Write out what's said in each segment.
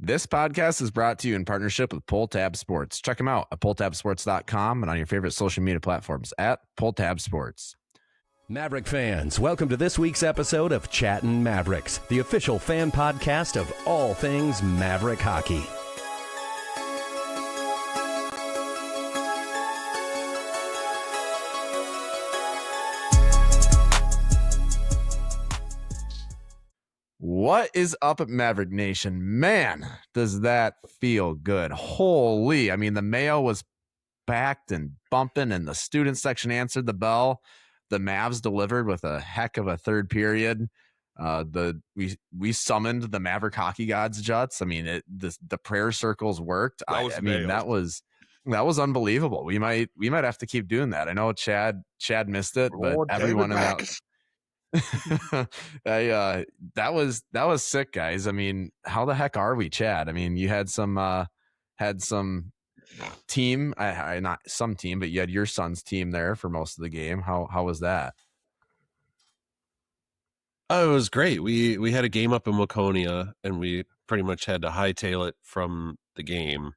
This podcast is brought to you in partnership with Pulltab Sports. Check them out at pulltabsports.com and on your favorite social media platforms at Pulltab Sports. Maverick fans, welcome to this week's episode of Chattin Mavericks, the official fan podcast of all things Maverick hockey. What is up at Maverick Nation? Man, does that feel good. Holy, I mean, the Mayo was backed and bumping and the student section answered the bell. The Mavs delivered with a heck of a third period. We summoned the Maverick hockey gods, Juts. I mean, the prayer circles worked. I mean, that was unbelievable. We might have to keep doing that. I know Chad missed it, but everyone in that that was sick, guys. I mean, how the heck are we, Chad? I mean, you had some team, not some team, but you had your son's team there for most of the game. How was that? Oh, it was great. We had a game up in Waconia, and we pretty much had to hightail it from the game.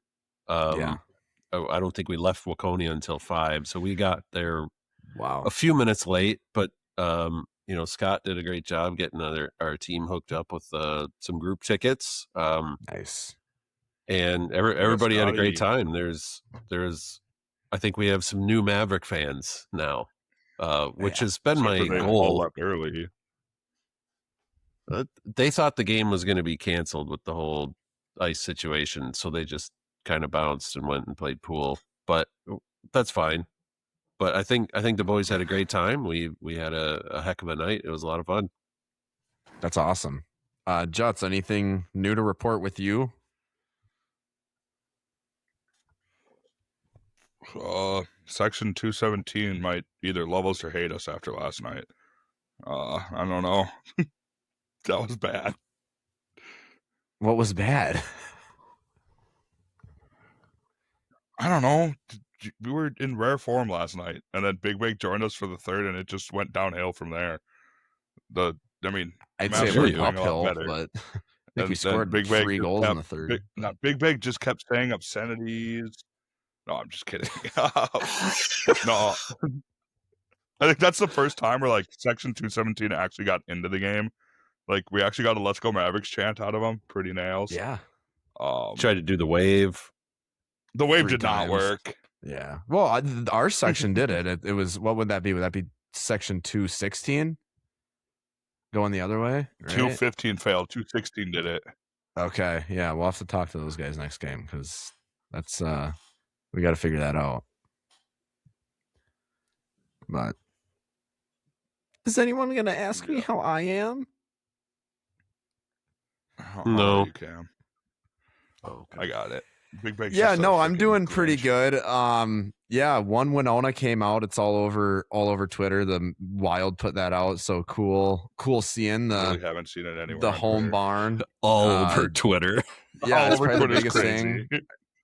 I don't think we left Waconia until 5, so we got there a few minutes late, but Scott did a great job getting our team hooked up with some group tickets. Nice. And everybody had a great time. There's I think we have some new Maverick fans now, which has been my goal. Left early. They thought the game was going to be canceled with the whole ice situation, so they just kind of bounced and went and played pool. But that's fine. But I think the boys had a great time. We had a heck of a night. It was a lot of fun. That's awesome. Juts, anything new to report with you? Section 217 might either love us or hate us after last night. I don't know. That was bad. What was bad? I don't know. We were in rare form last night, and then Big Big joined us for the third, and it just went downhill from there. I'd say we're uphill, but I think we scored Big 3 goals in the third. Big Big just kept saying obscenities. No, I'm just kidding. No. I think that's the first time where Section 217 actually got into the game. We actually got a "Let's Go Mavericks" chant out of them. Pretty nails. Yeah. Tried to do the wave. The wave did not work. Yeah. Well, our section did it. It was, what would that be? Would that be Section 216? Going the other way? Right? 215 failed. 216 did it. Okay. Yeah. We'll have to talk to those guys next game because that's, we got to figure that out. But is anyone going to ask me how I am? No. You can. Okay. I got it. Big yeah, no, I'm doing pretty good. One Winona came out. It's all over Twitter. The Wild put that out. So cool seeing I really haven't seen it anywhere. The home barn all over Twitter. Yeah, it's probably the biggest thing.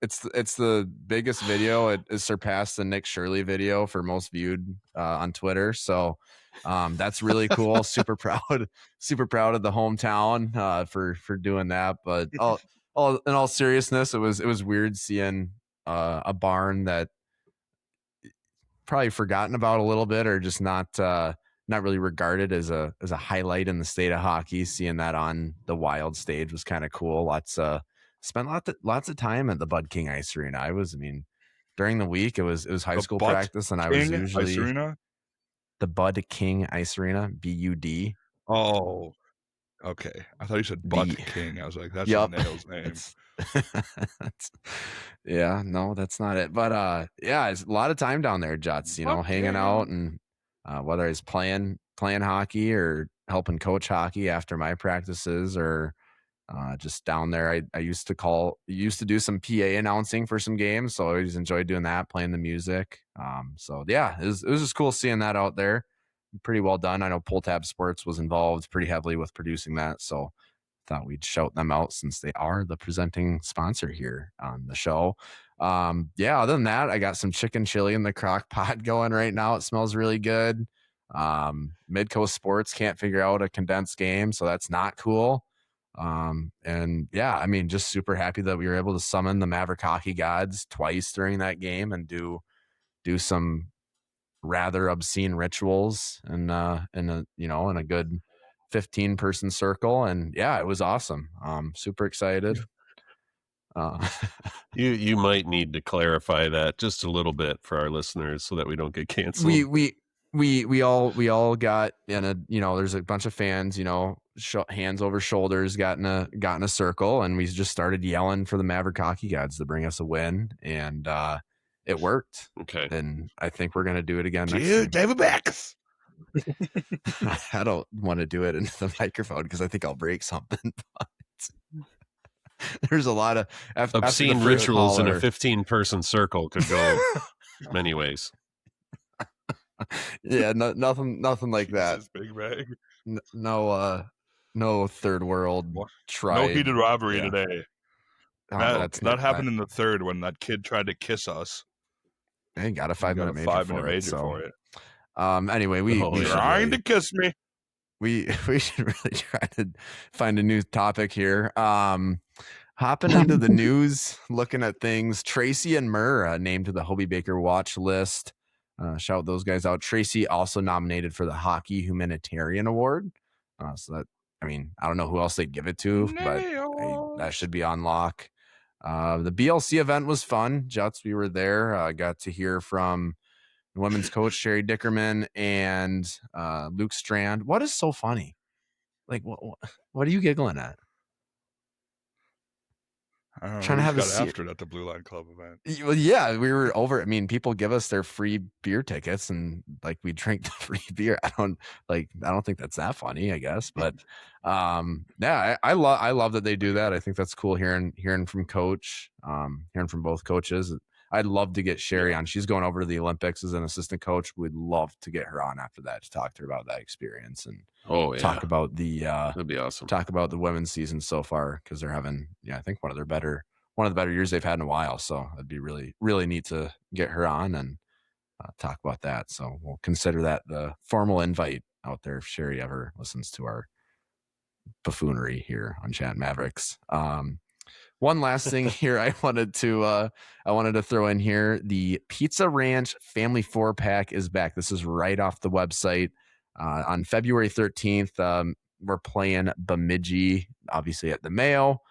It's the biggest video. It has surpassed the Nick Shirley video for most viewed on Twitter. So that's really cool. Super proud of the hometown for doing that. But in all seriousness, it was weird seeing a barn that probably forgotten about a little bit, or just not really regarded as a highlight in the state of hockey. Seeing that on the Wild stage was kind of cool. Spent lots of time at the Bud King Ice Arena. During the week it was high school practice, and I was usually the Bud King Ice Arena, BUD. Oh. Okay, I thought you said Bud King. I was like, that's Nail's name. Yeah, no, that's not it. But it's a lot of time down there, Juts. Hanging out, and whether it's playing hockey or helping coach hockey after my practices, or just down there. I used to do some PA announcing for some games, so I always enjoyed doing that, playing the music. It was just cool seeing that out there. Pretty well done. I know Pulltab Sports was involved pretty heavily with producing that, so thought we'd shout them out since they are the presenting sponsor here on the show. Other than that, I got some chicken chili in the crock pot going right now. It smells really good. Midcoast Sports can't figure out a condensed game, so that's not cool. And yeah, I mean, just super happy that we were able to summon the Maverick hockey gods twice during that game and do some rather obscene rituals and in a good 15-person circle. And yeah, it was awesome. Super excited. You might need to clarify that just a little bit for our listeners so that we don't get canceled. We all got in a, there's a bunch of fans, hands over shoulders, got in a circle, and we just started yelling for the Maverick hockey gods to bring us a win, and it worked. Okay. And I think we're gonna do it again next time. David Backus. I don't want to do it into the microphone because I think I'll break something. But there's a lot of obscene rituals in a 15-person circle could go many ways. Yeah, nothing like that. Big bag. No third world tribe. No heated rivalry today. That happened in the third when that kid tried to kiss us. They got a 5-minute major for it. Anyway, we trying to kiss me. We should really try to find a new topic here. Hopping into the news, looking at things. Tracy and Murr named to the Hobie Baker watch list. Shout those guys out. Tracy also nominated for the Hockey Humanitarian Award. So that, I mean, I don't know who else they'd give it to, but that should be on lock. The BLC event was fun. Juts, we were there. Got to hear from the women's coach, Sherry Dickerman, and Luke Strand. What is so funny? Like, what are you giggling at? Trying to have after it at the Blue Line Club event. Well, yeah, we were over. I mean, people give us their free beer tickets, and like we drink the free beer. I don't think that's that funny, I guess. But yeah, I love that they do that. I think that's cool. Hearing from Coach, hearing from both coaches. I'd love to get Sherry on. She's going over to the Olympics as an assistant coach. We'd love to get her on after that to talk to her about that experience and talk about that'd be awesome. Talk about the women's season so far, because they're having, I think one of the better years they've had in a while. So it'd be really, really neat to get her on and talk about that. So we'll consider that the formal invite out there if Sherry ever listens to our buffoonery here on Chattin Mavericks. One last thing here I wanted to throw in here. The Pizza Ranch Family 4-pack is back. This is right off the website. On February 13th, we're playing Bemidji, obviously at the Mayo.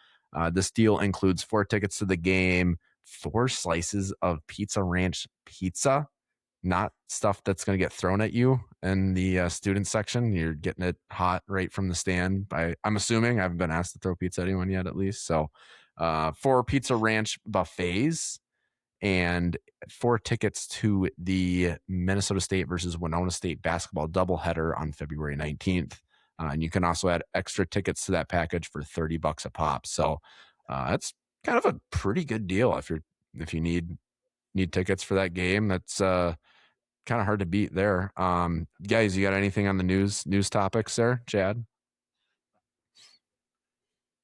This deal includes 4 tickets to the game, 4 slices of Pizza Ranch pizza, not stuff that's going to get thrown at you in the student section. You're getting it hot right from the stand. I'm assuming. I haven't been asked to throw pizza at anyone yet, at least. So 4 Pizza Ranch buffets and 4 tickets to the Minnesota State versus Winona State basketball doubleheader on February 19th. And you can also add extra tickets to that package for $30 a pop. So that's kind of a pretty good deal if you need tickets for that game. That's kind of hard to beat there. Guys, you got anything on the news topics there, Chad?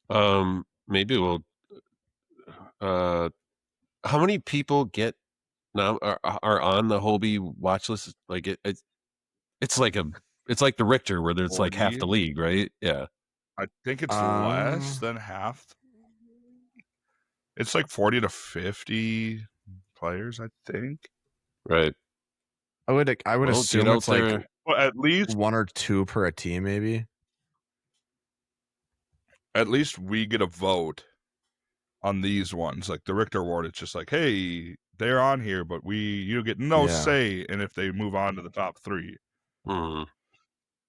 Maybe we'll. How many people now are on the Hobie watch list? Like it's like the Richter where there's 40? Like half the league, right? Yeah. I think it's less than half. It's like 40 to 50 players, I think. Right. I would assume it's like at least 1 or 2 per a team, maybe. At least we get a vote on these ones. Like the Richter Award, it's just like, hey, they're on here, but you get no say in if they move on to the top 3. Mm-hmm.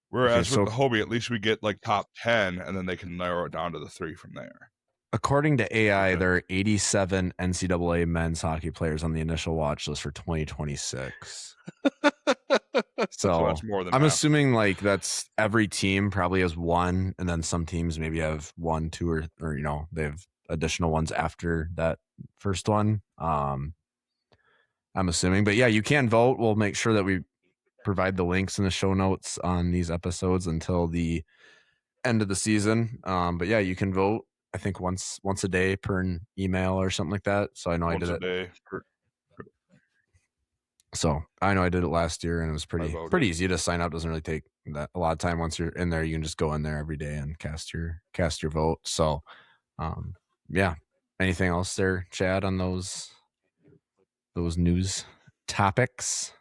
Whereas with the Hobie, at least we get like top 10, and then they can narrow it down to the 3 from there. According to AI, there are 87 NCAA men's hockey players on the initial watch list for 2026. So that's more than I'm assuming like that's every team probably has 1, and then some teams maybe have 1, 2, or they have additional ones after that first one. I'm assuming, but yeah, you can vote. We'll make sure that we provide the links in the show notes on these episodes until the end of the season. But yeah, you can vote. I think once a day per an email or something like that. So I know I did it. So I know I did it last year, and it was pretty easy to sign up. Doesn't really take that a lot of time once you're in there, you can just go in there every day and cast your vote. So, yeah. Anything else there, Chad, on those news topics?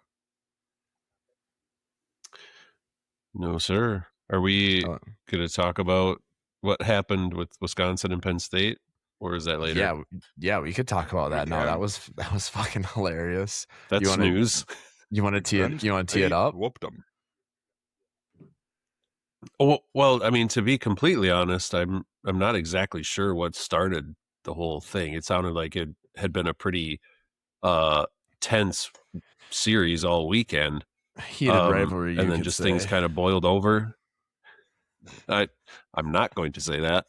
No, sir. Are we going to talk about what happened with Wisconsin and Penn State, or is that later? Yeah, we could talk about that. No, that was fucking hilarious. That's news. You want to tee it up? Whooped them. Oh, well, I mean, to be completely honest, I'm not exactly sure what started the whole thing. It sounded like it had been a pretty tense series all weekend. Heated rivalry, and then just things kind of boiled over. I'm not going to say that.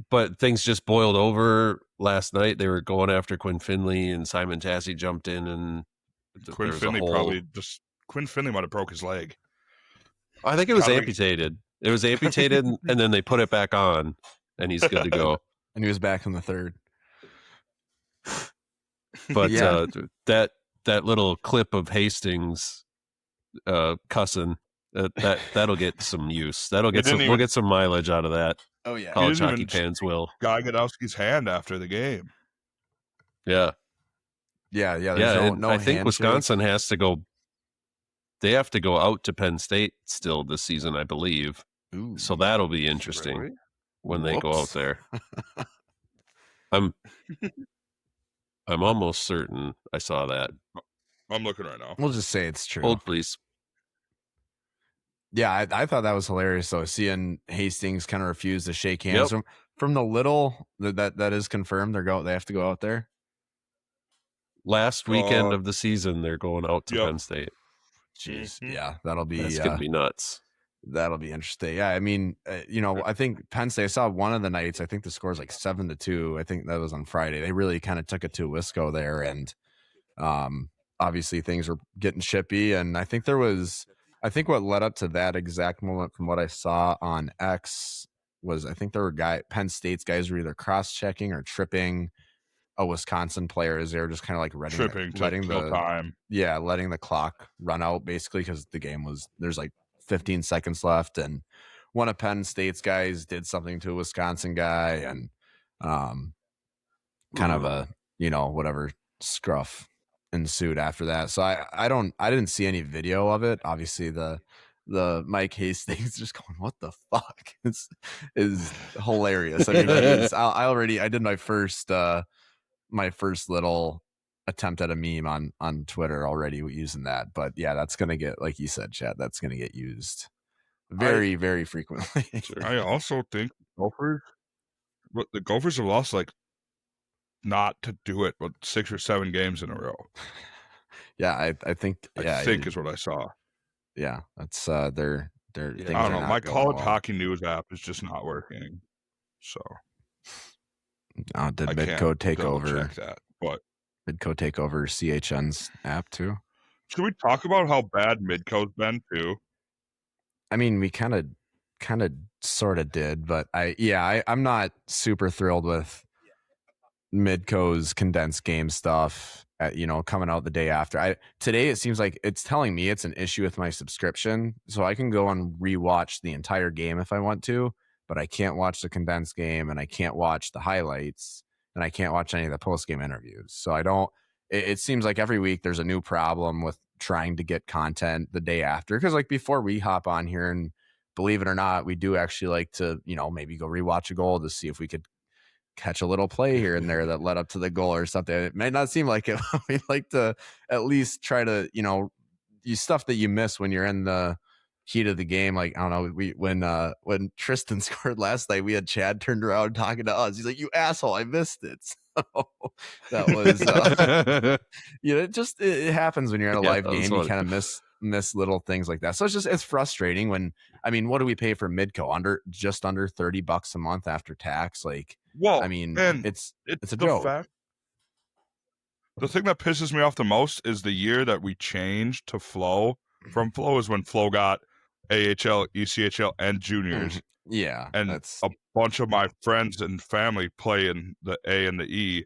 But things just boiled over last night. They were going after Quinn Finley, and Simon Tassie jumped in, and Quinn Finley might have broke his leg. I think it was amputated. It was amputated, and then they put it back on, and he's good to go. And he was back in the third. But that little clip of Hastings cussing, that'll get some use. We'll get some mileage out of that. Oh yeah, college hockey fans will. Guy Godowski's hand after the game. Yeah. No I think Wisconsin has to go. They have to go out to Penn State still this season, I believe. Ooh. So that'll be interesting when they go out there. I'm almost certain I saw that. I'm looking right now. We'll just say it's true. Hold, please. Yeah, I thought that was hilarious. So seeing Hastings kind of refuse to shake hands from the little that is confirmed. They have to go out there. Last weekend of the season, they're going out to Penn State. Jeez, yeah, that's gonna be nuts. That'll be interesting. Yeah, I mean, I think Penn State. I saw one of the nights. I think the score is like 7-2. I think that was on Friday. They really kind of took it to Wisco there, and obviously things were getting chippy. And I think what led up to that exact moment, from what I saw on X, was I think there were Penn State's guys were either cross-checking or tripping a Wisconsin player as they were just kind of like letting the clock run out, basically, because the game there's like 15 seconds left, and one of Penn State's guys did something to a Wisconsin guy, and kind of a whatever scruff ensued after that. So I didn't see any video of it. Obviously the Mike Hastings just going, what the fuck, is hilarious. I mean, I did my first little attempt at a meme on Twitter already using that. But yeah, that's going to get, like you said, Chad, that's going to get used very, very frequently. I also think the Gophers have lost like not to do it, but 6 or 7 games in a row. Yeah, I think is what I saw. Yeah, that's they're I don't know. My college hockey news app is just not working. So did Midco take over? Check that, but Midco take over CHN's app too? Should we talk about how bad Midco's been too? I mean, we kind of sort of did, but I'm not super thrilled with Midco's condensed game stuff. Coming out the day after. Today it seems like it's telling me it's an issue with my subscription, so I can go and rewatch the entire game if I want to, but I can't watch the condensed game, and I can't watch the highlights, and I can't watch any of the post-game interviews. So I don't. It seems like every week there's a new problem with trying to get content the day after, because like before we hop on here, and believe it or not, we do actually like to maybe go rewatch a goal to see if we could catch a little play here and there that led up to the goal or something. It may not seem like it. We like to at least try to, use stuff that you miss when you're in the heat of the game. Like, I don't know, when Tristan scored last night, we had Chad turned around talking to us. He's like, "You asshole, I missed it." So that was, it happens when you're at a live game. You kind of miss little things like that. So it's frustrating when, what do we pay for Midco? Just under $30 a month after tax. Like, well, it's a joke. The thing that pisses me off the most is the year that we changed to Flow. From Flow is when Flow got AHL, ECHL, and juniors. Yeah, and a bunch of my friends and family play in the A and the E.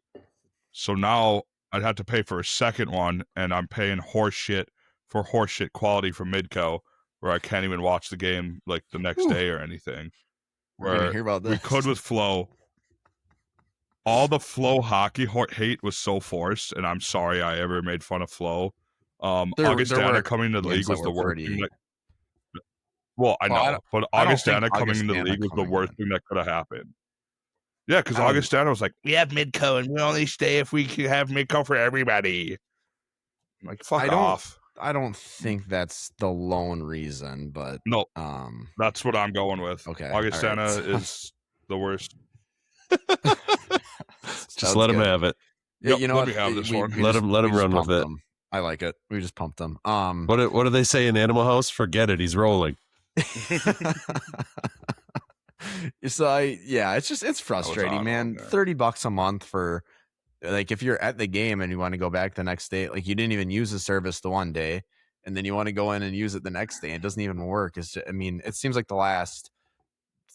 So now I'd have to pay for a second one, and I'm paying horseshit for horseshit quality from Midco, where I can't even watch the game like the next day or anything. We're gonna hear about this. We could with Flow. All the Flow hockey hate was so forced, and I'm sorry I ever made fun of Flow. Augustana coming to the league was the worst thing. Well, I know, but Augustana coming into the league was the worst thing that could have happened. Yeah, because Augustana was like, we have Midco, and we only stay if we can have Midco for everybody. I'm like, fuck off. I don't think that's the lone reason, but no, that's what I'm going with. Okay, Augustana is the worst. Just let him have it. Yeah, you know let what? Me have this one. Let him run with it. I like it. We just pumped him. What do they say in Animal House? Forget it. He's rolling. So it's frustrating, man. $30 a month for, like, if you're at the game and you want to go back the next day, like, you didn't even use the service the one day, and then you want to go in and use it the next day. It doesn't even work. It seems like the last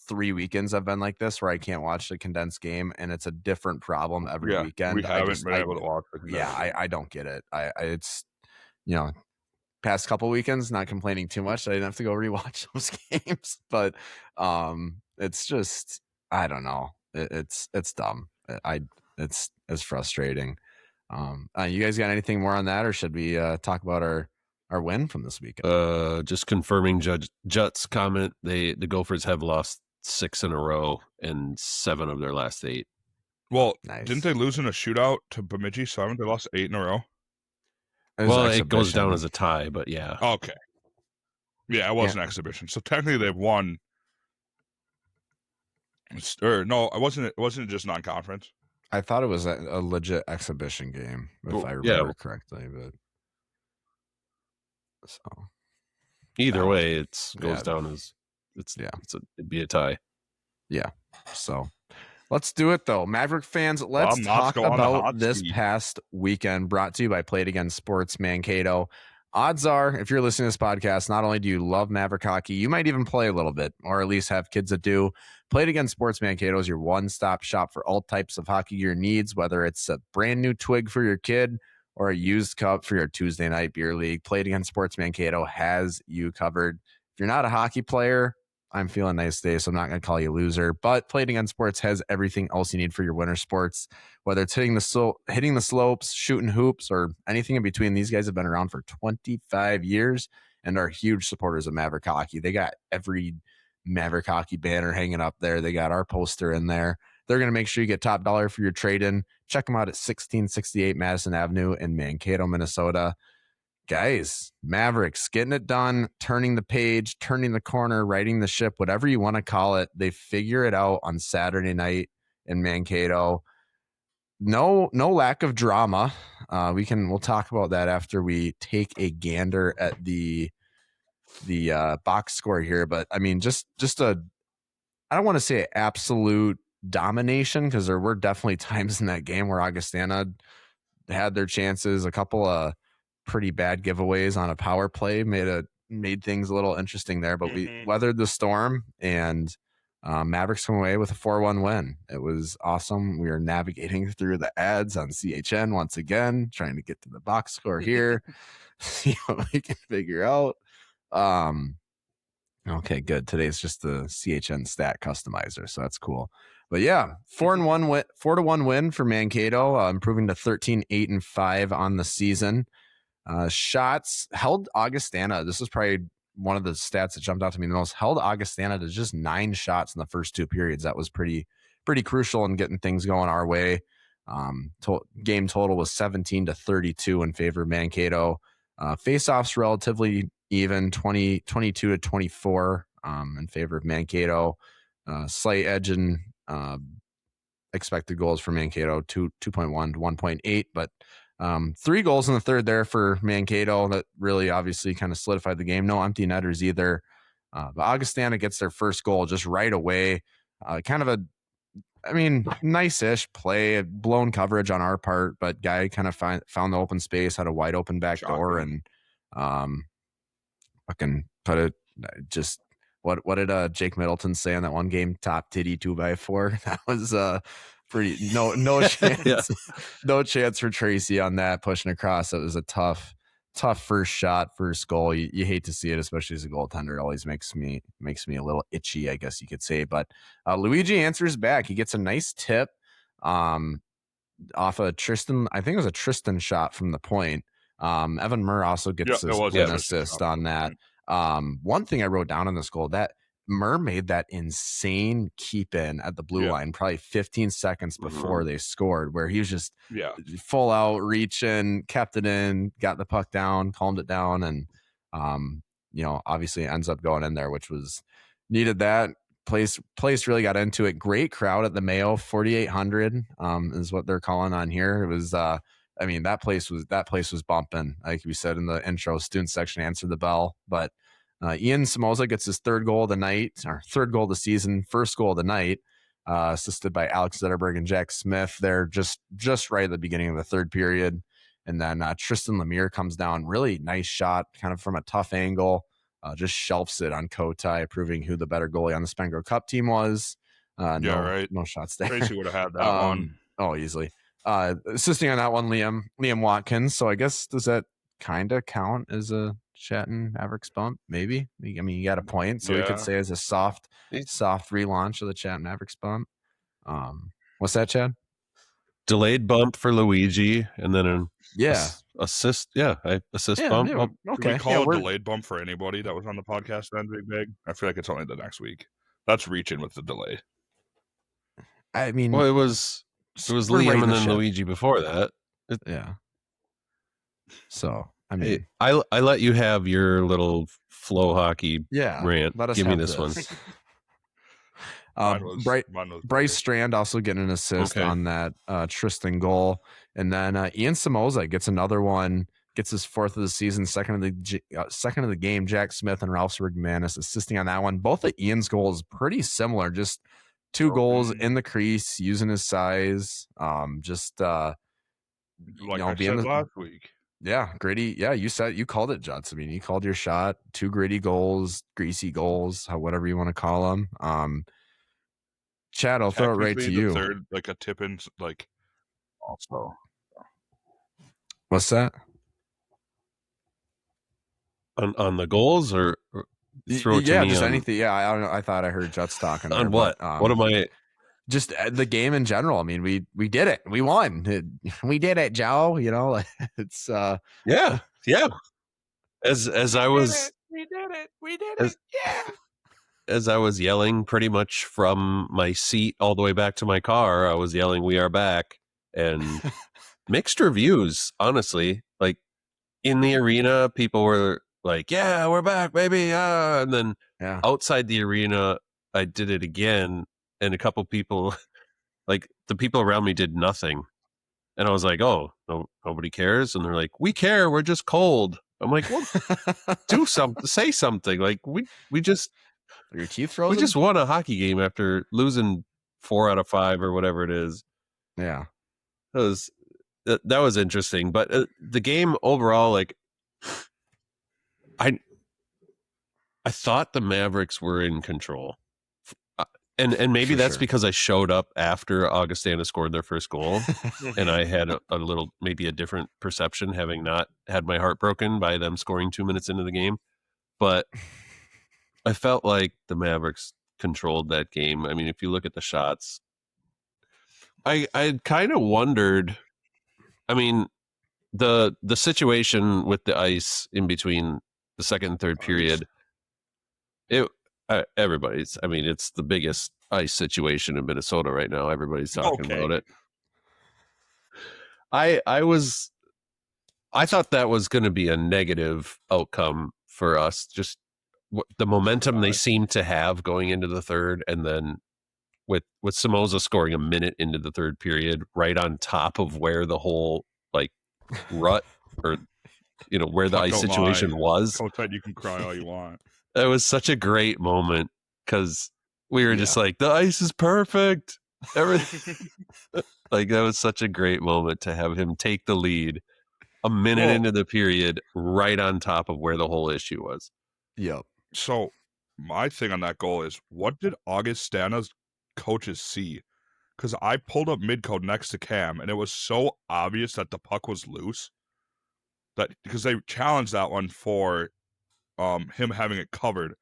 3 weekends I've been like this, where I can't watch the condensed game, and it's a different problem every weekend. We haven't been able to watch the condensed. Yeah, I don't get it. It's, past couple weekends, not complaining too much. I didn't have to go rewatch those games, but it's just, I don't know. It's dumb. It's frustrating. You guys got anything more on that, or should we talk about our win from this weekend? Just confirming Jut's comment. The Gophers have lost 6 in a row and 7 of their last 8. Well, Didn't they lose in a shootout to Bemidji 7? They lost 8 in a row. It goes down as a tie, but yeah. Okay. Yeah, it was an exhibition. So technically they've won. Or no, it wasn't just non-conference. I thought it was a legit exhibition game, if I remember correctly. But so either way, it goes down as it'd be a tie. Yeah. So let's do it, though. Maverick fans, let's talk about this past weekend, brought to you by Play It Again Sports Mankato. Odds are, if you're listening to this podcast, not only do you love Maverick hockey, you might even play a little bit, or at least have kids that do. Play It Again Sports Mankato is your one-stop shop for all types of hockey gear needs, whether it's a brand new twig for your kid or a used cup for your Tuesday night beer league. Play It Again Sports Mankato has you covered. If you're not a hockey player, I'm feeling nice today, so I'm not going to call you a loser. But Play It Again Sports has everything else you need for your winter sports, whether it's hitting the slopes, shooting hoops, or anything in between. These guys have been around for 25 years and are huge supporters of Maverick hockey. They got every Maverick hockey banner hanging up there. They got our poster in there. They're going to make sure you get top dollar for your trade-in. Check them out at 1668 Madison Avenue in Mankato, Minnesota. Guys, Mavericks getting it done, turning the page, turning the corner, righting the ship, whatever you want to call it. They figure it out on Saturday night in Mankato. No lack of drama. We'll talk about that after we take a gander at the box score here. But I mean, just I don't want to say absolute domination, because there were definitely times in that game where Augustana had their chances. A couple of pretty bad giveaways on a power play made things a little interesting there, but we weathered the storm, and Mavericks come away with a 4-1 win. It was awesome. We are navigating through the ads on CHN once again, trying to get to the box score here, see what we can figure out. Okay, good. Today's just the CHN stat customizer, so that's cool. But yeah, 4-1 win for Mankato, improving to 13-8-5 on the season. Shots held Augustana. This is probably one of the stats that jumped out to me the most. Held Augustana to just 9 shots in the first 2 periods. That was pretty crucial in getting things going our way. Game total was 17-32 in favor of Mankato. Faceoffs relatively even, 22-24 in favor of Mankato. Slight edge in expected goals for Mankato, 2.1 to 1.8, but 3 goals in the third there for Mankato that really obviously kind of solidified the game. No empty netters either. But Augustana gets their first goal just right away. Kind of nice-ish play, blown coverage on our part, but guy kind of found the open space, had a wide open back door, and fucking put it just. What did Jake Middleton say on that one game? Top titty 2x4. That was no chance. Yeah. No chance for Tracy on that pushing across. It was a tough first shot, first goal. You hate to see it, especially as a goaltender. It always makes me a little itchy, I guess you could say. But Luigi answers back. He gets a nice tip off of Tristan. I think it was a Tristan shot from the point. Evan Murr also gets an assist on that. One thing I wrote down on this goal, that Murr made that insane keep in at the blue line probably 15 seconds before they scored, where he was just full out reaching, kept it in, got the puck down, calmed it down, and obviously ends up going in there, which was needed. That place really got into it. Great crowd at the Mayo, 4,800 is what they're calling on here. It was that place was bumping. Like we said in the intro, student section answered the bell. But Ian Samoza gets his third goal of the night, or third goal of the season, first goal of the night, assisted by Alex Zetterberg and Jack Smith. They're just right at the beginning of the third period. And then Tristan Lemire comes down, really nice shot, kind of from a tough angle, just shelves it on Kotai, proving who the better goalie on the Spengler Cup team was. No shots there. Tracy would have had that one. Oh, easily. Assisting on that one, Liam Watkins. So I guess, does that kind of count as a Chattin Mavericks bump? Maybe. I mean, you got a point, so we could say as a soft relaunch of the Chattin Mavericks bump. What's that, Chad? Delayed bump for Luigi, and then an assist. Assist bump. Yeah, okay. We call a delayed bump for anybody that was on the podcast then, Big? I feel like it's only the next week. That's reaching with the delay. I mean, well, it was Liam and then Luigi before that. So I mean, I let you have your little flow hockey rant. Give me this one. Bryce Strand also getting an assist on that Tristan goal, and then Ian Samoza gets another one, gets his fourth of the season, second of the game. Jack Smith and Ralph McManus assisting on that one. Both of Ian's goals pretty similar, just two goals in the crease, using his size. I said last week. Yeah, gritty. Yeah, you called it, Juts. I mean, you called your shot. Two gritty goals, greasy goals, whatever you want to call them. Chad, I'll throw it right to you. Third, like a tip in, like also. What's that? On the goals or throw it to me just on, anything. Yeah, I don't know. I thought I heard Juts talking on there, what? But, what am I? Just the game in general. I mean, we did it. We won. We did it, Joe. It's yeah. As I was, we did it. Yeah. As I was yelling pretty much from my seat all the way back to my car, I was yelling, "We are back!" And mixed reviews, honestly. Like in the arena, people were like, "Yeah, we're back, baby!" And then outside the arena, I did it again. And a couple people, like the people around me, did nothing. And I was like, oh, no, nobody cares. And they're like, we care. We're just cold. I'm like, well, do something, say something. Like we just, are your teeth frozen? We just won a hockey game after losing 4 out of 5 or whatever it is. Yeah. That was interesting. But the game overall, like I thought the Mavericks were in control. And maybe that's because I showed up after Augustana scored their first goal, and I had a little, maybe a different perception, having not had my heart broken by them scoring 2 minutes into the game. But I felt like the Mavericks controlled that game. I mean, if you look at the shots, I kind of wondered. I mean, the situation with the ice in between the second and third period, everybody's, I mean, it's the biggest ice situation in Minnesota right now. Everybody's talking about it. I thought that was going to be a negative outcome for us. Just the momentum they seemed to have going into the third, and then with Samoza scoring a minute into the third period, right on top of where the whole like rut or where the ice situation was. You can cry all you want. It was such a great moment because we were just like, the ice is perfect. Everything. Like, that was such a great moment to have him take the lead a minute into the period, right on top of where the whole issue was. Yep. So my thing on that goal is, what did Augustana's coaches see? because I pulled up mid-code next to Cam, and it was so obvious that the puck was loose that because they challenged that one for him having it covered,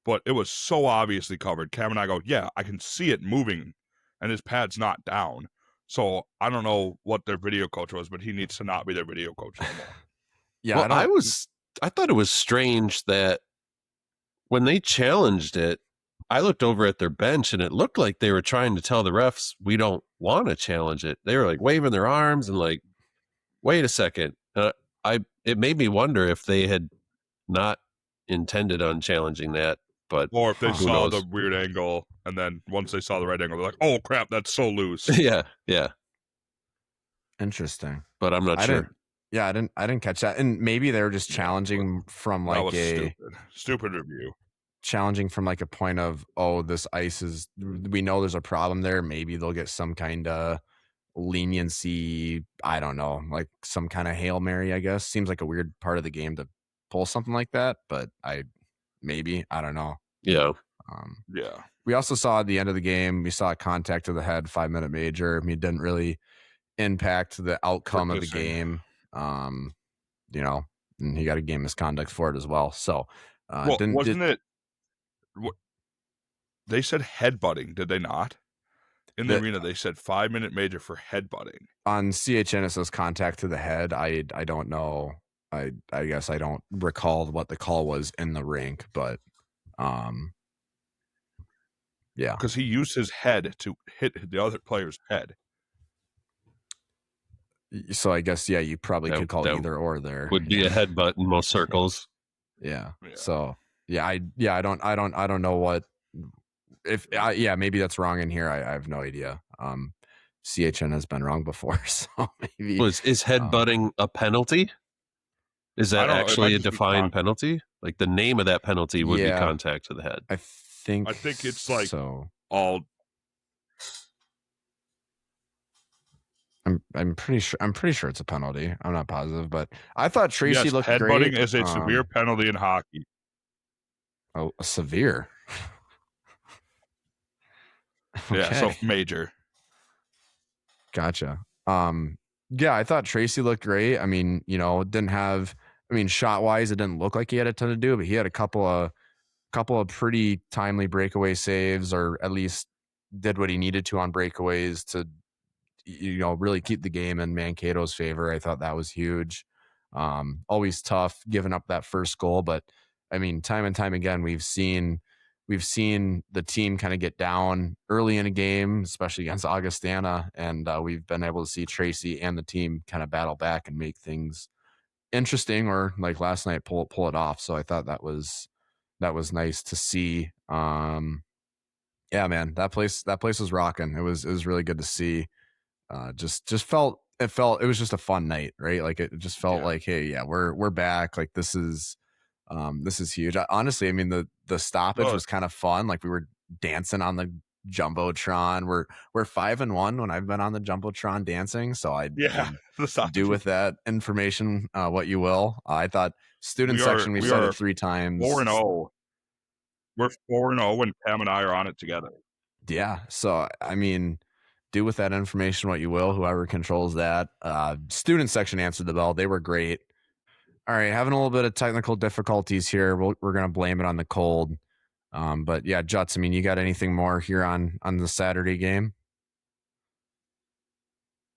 but it was so obviously covered. Cam and I go, yeah, I can see it moving, and his pad's not down. So I don't know what their video coach was, but he needs to not be their video coach no more. Yeah, well, I thought it was strange that when they challenged it, I looked over at their bench and it looked like they were trying to tell the refs we don't want to challenge it. They were like waving their arms and like, wait a second. It made me wonder if they had not intended on challenging that, but or if they who saw knows? the weird angle, and then once they saw the right angle, they're like, "Oh crap, that's so loose." yeah. Interesting, But I'm not sure. I didn't catch that, and maybe they were just challenging from like a stupid review. Challenging from like a point of, oh, this ice is, we know there's a problem there. Maybe they'll get some kind of leniency. I don't know, like some kind of Hail Mary, I guess. Seems like a weird part of the game to pull something like that, but I don't know. Yeah. Yeah. We also saw at the end of the game, we saw a contact to the head, 5-minute major. I mean, it didn't really impact the outcome of the game. You know, and he got a game misconduct for it as well. So they said headbutting, did they not? In the arena, they said 5-minute major for headbutting. On CHN, it says contact to the head. I don't know. I guess I don't recall what the call was in the rink, but yeah. Because he used his head to hit the other player's head. So I guess, yeah, you probably could call either or there. Would be a headbutt in most circles. Yeah. So I don't know what, if maybe that's wrong in here. I have no idea. CHN has been wrong before, so maybe is headbutting a penalty? Is that actually a defined penalty? Like the name of that penalty would be contact to the head. I think it's like so. All. I'm pretty sure it's a penalty. I'm not positive, but I thought Tracy looked great. Headbutting is a severe penalty in hockey. Oh, severe. Okay. Yeah, so major. Gotcha. Yeah, I thought Tracy looked great. I mean, shot wise, it didn't look like he had a ton to do, but he had a couple of pretty timely breakaway saves, or at least did what he needed to on breakaways to, really keep the game in Mankato's favor. I thought that was huge. Always tough giving up that first goal, but I mean, time and time again, we've seen the team kind of get down early in a game, especially against Augustana, and we've been able to see Tracy and the team kind of battle back and make things interesting, or like last night, pull it off. So I thought that was nice to see. Yeah, man, that place was rocking. It was really good to see. It was just a fun night, right? Like it just felt like, hey, yeah, we're back. Like this is huge. Honestly, I mean, the stoppage was kind of fun. Like we were dancing on the Jumbotron. We're 5-1 when I've been on the Jumbotron dancing. So I do with that information what you will. I thought student section, we said it 3 times. 4-0. We're 4-0 when Pam and I are on it together. Yeah. So I mean, do with that information what you will. Whoever controls that. Student section answered the bell. They were great. All right, having a little bit of technical difficulties here. We're going to blame it on the cold. But yeah, Juts, I mean, you got anything more here on the Saturday game?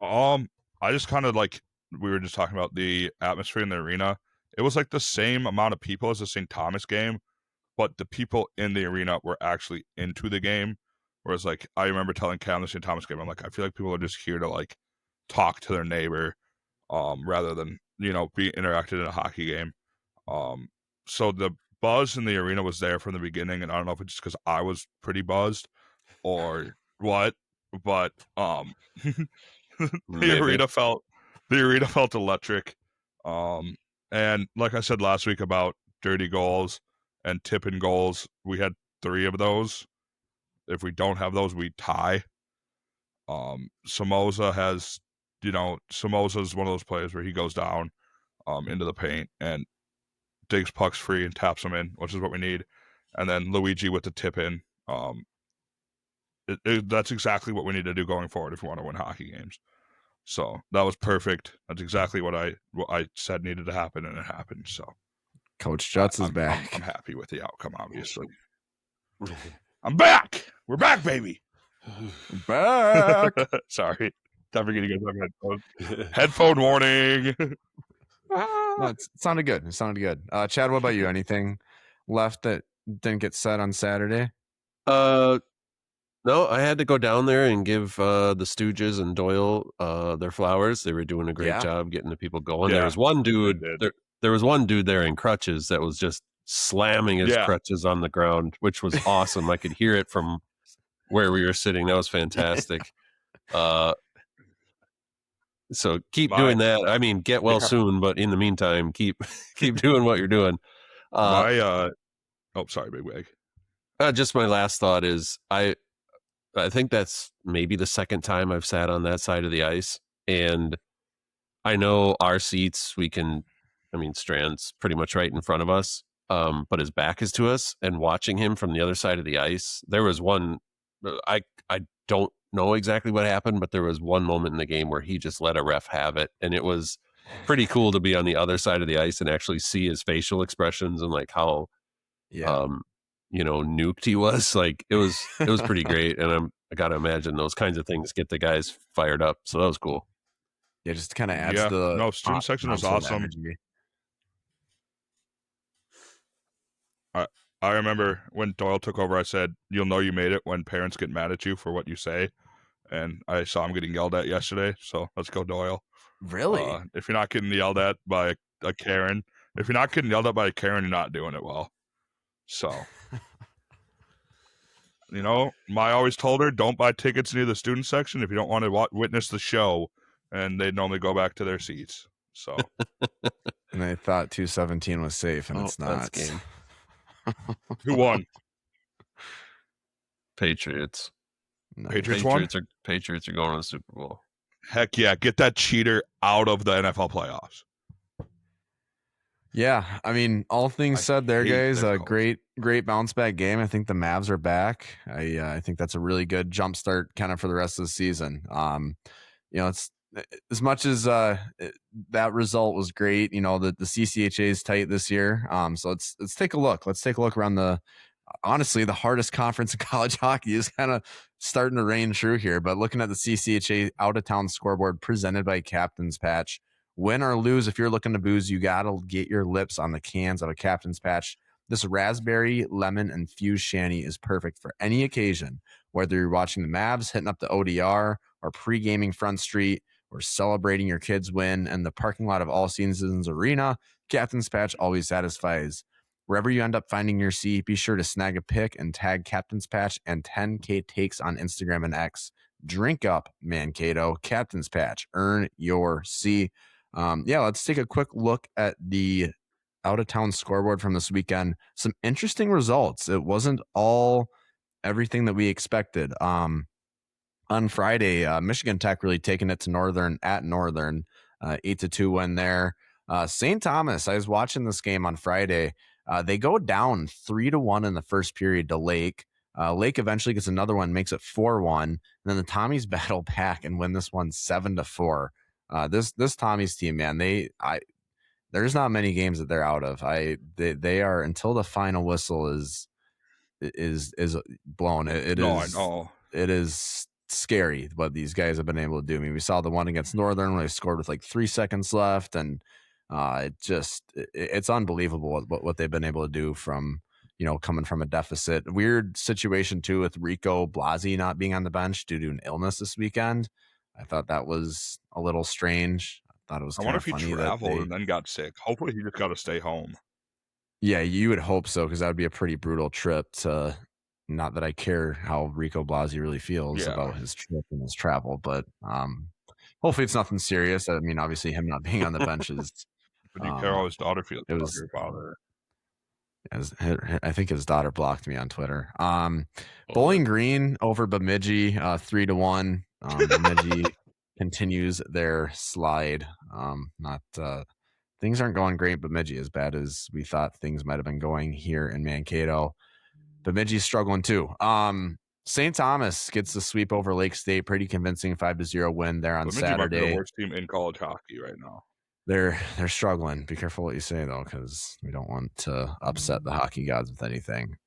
I just kind of like, we were just talking about the atmosphere in the arena. It was like the same amount of people as the St. Thomas game, but the people in the arena were actually into the game. Whereas like, I remember telling Cam the St. Thomas game, I'm like, I feel like people are just here to like talk to their neighbor, rather than, be interacted in a hockey game. So the buzz in the arena was there from the beginning, and I don't know if it's just because I was pretty buzzed or what, but the arena felt electric. And like I said last week about dirty goals and tipping goals, we had 3 of those. If we don't have those, we tie. Somoza has, Somoza is one of those players where he goes down into the paint and digs pucks free and taps them in, which is what we need. And then Luigi with the tip in. that's exactly what we need to do going forward if we want to win hockey games. So that was perfect. That's exactly what I said needed to happen, and it happened. So Coach Jutz is back. I'm happy with the outcome, obviously. I'm back. We're back, baby. Back. Sorry. Time for getting headphones. Headphone warning. No, it sounded good. It sounded good. Chad, what about you? Anything left that didn't get said on Saturday? No, I had to go down there and give the Stooges and Doyle their flowers. They were doing a great job getting the people going. Yeah, there was one dude there was one dude there in crutches that was just slamming his crutches on the ground, which was awesome. I could hear it from where we were sitting. That was fantastic. So keep doing that. I mean, get well soon, but in the meantime, keep doing what you're doing. Sorry, Big Wig. Just my last thought is I think that's maybe the second time I've sat on that side of the ice, and I know our seats Strand's pretty much right in front of us, but his back is to us, and watching him from the other side of the ice, there was one, I don't know exactly what happened, but there was one moment in the game where he just let a ref have it, and it was pretty cool to be on the other side of the ice and actually see his facial expressions and like how nuked he was. Like it was pretty great, and I gotta imagine those kinds of things get the guys fired up, so that was cool. Yeah, just kind of adds student section was awesome. I remember when Doyle took over, I said, "You'll know you made it when parents get mad at you for what you say," and I saw him getting yelled at yesterday. So let's go, Doyle. Really? If you're not getting yelled at by a Karen, you're not doing it well. So, I always told her, don't buy tickets near the student section if you don't want to witness the show, and they'd normally go back to their seats. So, and they thought 217 was safe, and it's not. Game. Who won? Patriots. No. Patriots won? Patriots are going to the Super Bowl. Heck yeah. Get that cheater out of the NFL playoffs. Yeah. I mean, all things said there, guys, a great bounce back game. I think the Mavs are back. I think that's a really good jump start kind of for the rest of the season. It's as much as that result was great, the CCHA is tight this year. So let's take a look. Let's take a look around honestly, the hardest conference in college hockey is kind of starting to reign true here. But looking at the CCHA out of town scoreboard presented by Captain's Patch, win or lose, if you're looking to booze, you got to get your lips on the cans of a Captain's Patch. This raspberry, lemon, infused shandy is perfect for any occasion, whether you're watching the Mavs, hitting up the ODR, or pre-gaming Front Street, or celebrating your kids' win in the parking lot of All Seasons Arena. Captain's Patch always satisfies. Wherever you end up finding your seat, be sure to snag a pic and tag Captain's Patch and 10K Takes on Instagram and X. Drink up, Mankato. Captain's Patch. Earn your seat. Let's take a quick look at the out-of-town scoreboard from this weekend. Some interesting results. It wasn't all everything that we expected. On Friday, Michigan Tech really taking it to Northern at Northern, 8-2 win there. St. Thomas, I was watching this game on Friday. They go down 3-1 in the first period to Lake. Lake eventually gets another one, makes it 4-1. And then the Tommies battle back and win this one 7-4. This Tommies team, man, there's not many games that they're out of. They are, until the final whistle is blown. I know. It is scary what these guys have been able to do. I mean, we saw the one against Northern when they scored with like 3 seconds left, and it's unbelievable what they've been able to do from coming from a deficit. Weird situation too with Rico Blasi not being on the bench due to an illness this weekend. I thought that was a little strange. I thought it was. I wonder if he traveled and then got sick. Hopefully, he just got to stay home. Yeah, you would hope so, because that would be a pretty brutal trip to. Not that I care how Rico Blasi really feels about his trip and his travel, but hopefully it's nothing serious. I mean, obviously him not being on the bench is. But you care how his daughter feels about your father. I think his daughter blocked me on Twitter. Bowling Green over Bemidji, 3-1. Bemidji continues their slide. Things aren't going great. Bemidji as bad as we thought things might have been going here in Mankato. Bemidji's struggling too. St. Thomas gets the sweep over Lake State, pretty convincing 5-0 win there on Bemidji Saturday. might be the worst team in college hockey right now. They're struggling. Be careful what you say though, because we don't want to upset the hockey gods with anything.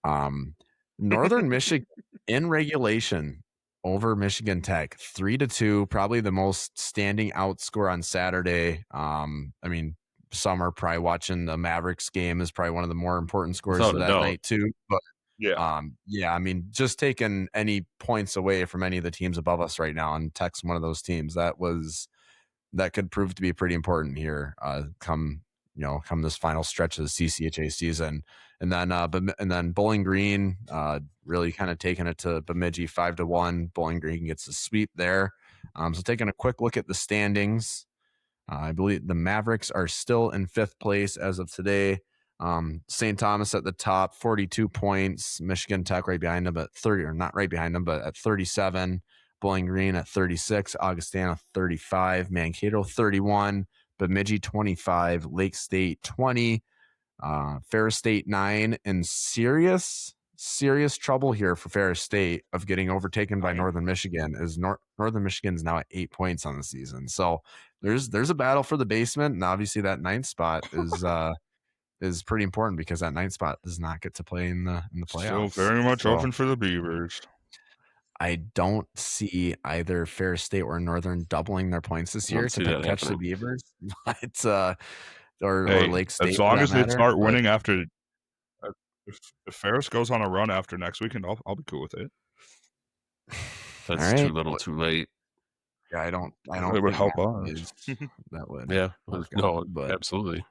Northern Michigan in regulation over Michigan Tech, 3-2, probably the most standing out score on Saturday. I mean, some are probably watching the Mavericks game is probably one of the more important scores of that night too. But I mean, just taking any points away from any of the teams above us right now, and Tech's one of those teams that could prove to be pretty important here come this final stretch of the CCHA season. And then Bowling Green really kind of taking it to Bemidji 5-1. Bowling Green gets the sweep there. So taking a quick look at the standings, I believe the Mavericks are still in 5th place as of today. St. Thomas at the top, 42 points. Michigan Tech right behind them at 30, or not right behind them, but at 37. Bowling Green at 36, Augustana 35, Mankato 31, Bemidji 25, Lake State 20, Ferris State 9, and serious trouble here for Ferris State of getting overtaken by Northern Michigan is Northern Michigan's now at 8 points on the season. So there's a battle for the basement, and obviously that 9th spot is pretty important because that 9th spot does not get to play in the playoffs. Still very much open for the Beavers. I don't see either Ferris State or Northern doubling their points this year to catch the Beavers. But or Lake State. As long as they start winning after, if Ferris goes on a run after next weekend, I'll be cool with it. That's too little, too late. Yeah, I don't. It would help us. That would. Yeah. Absolutely.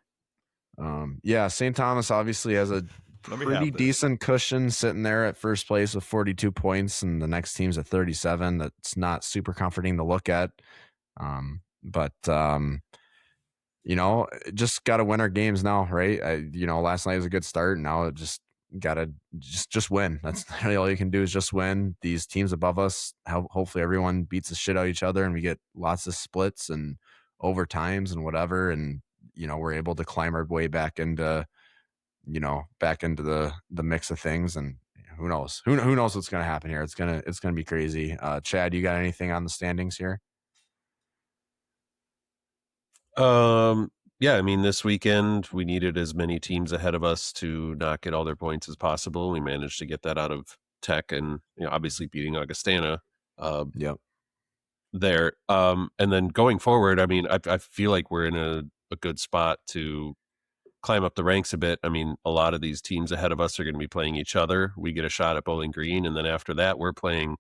St. Thomas obviously has a pretty decent cushion sitting there at first place with 42 points, and the next team's at 37. That's not super comforting to look at. But just got to win our games now, right? Last night was a good start. Now it just got to just win. That's really all you can do is just win. These teams above us, hopefully everyone beats the shit out of each other and we get lots of splits and overtimes and whatever. And, we're able to climb our way back into the mix of things. And who knows? Who knows what's going to happen here? It's going to be crazy. Chad, you got anything on the standings here? Yeah, I mean, this weekend we needed as many teams ahead of us to not get all their points as possible. We managed to get that out of Tech and, obviously beating Augustana. There. And then going forward, I mean, I feel like we're in a good spot to climb up the ranks a bit. I mean, a lot of these teams ahead of us are going to be playing each other. We get a shot at Bowling Green, and then after that, we're playing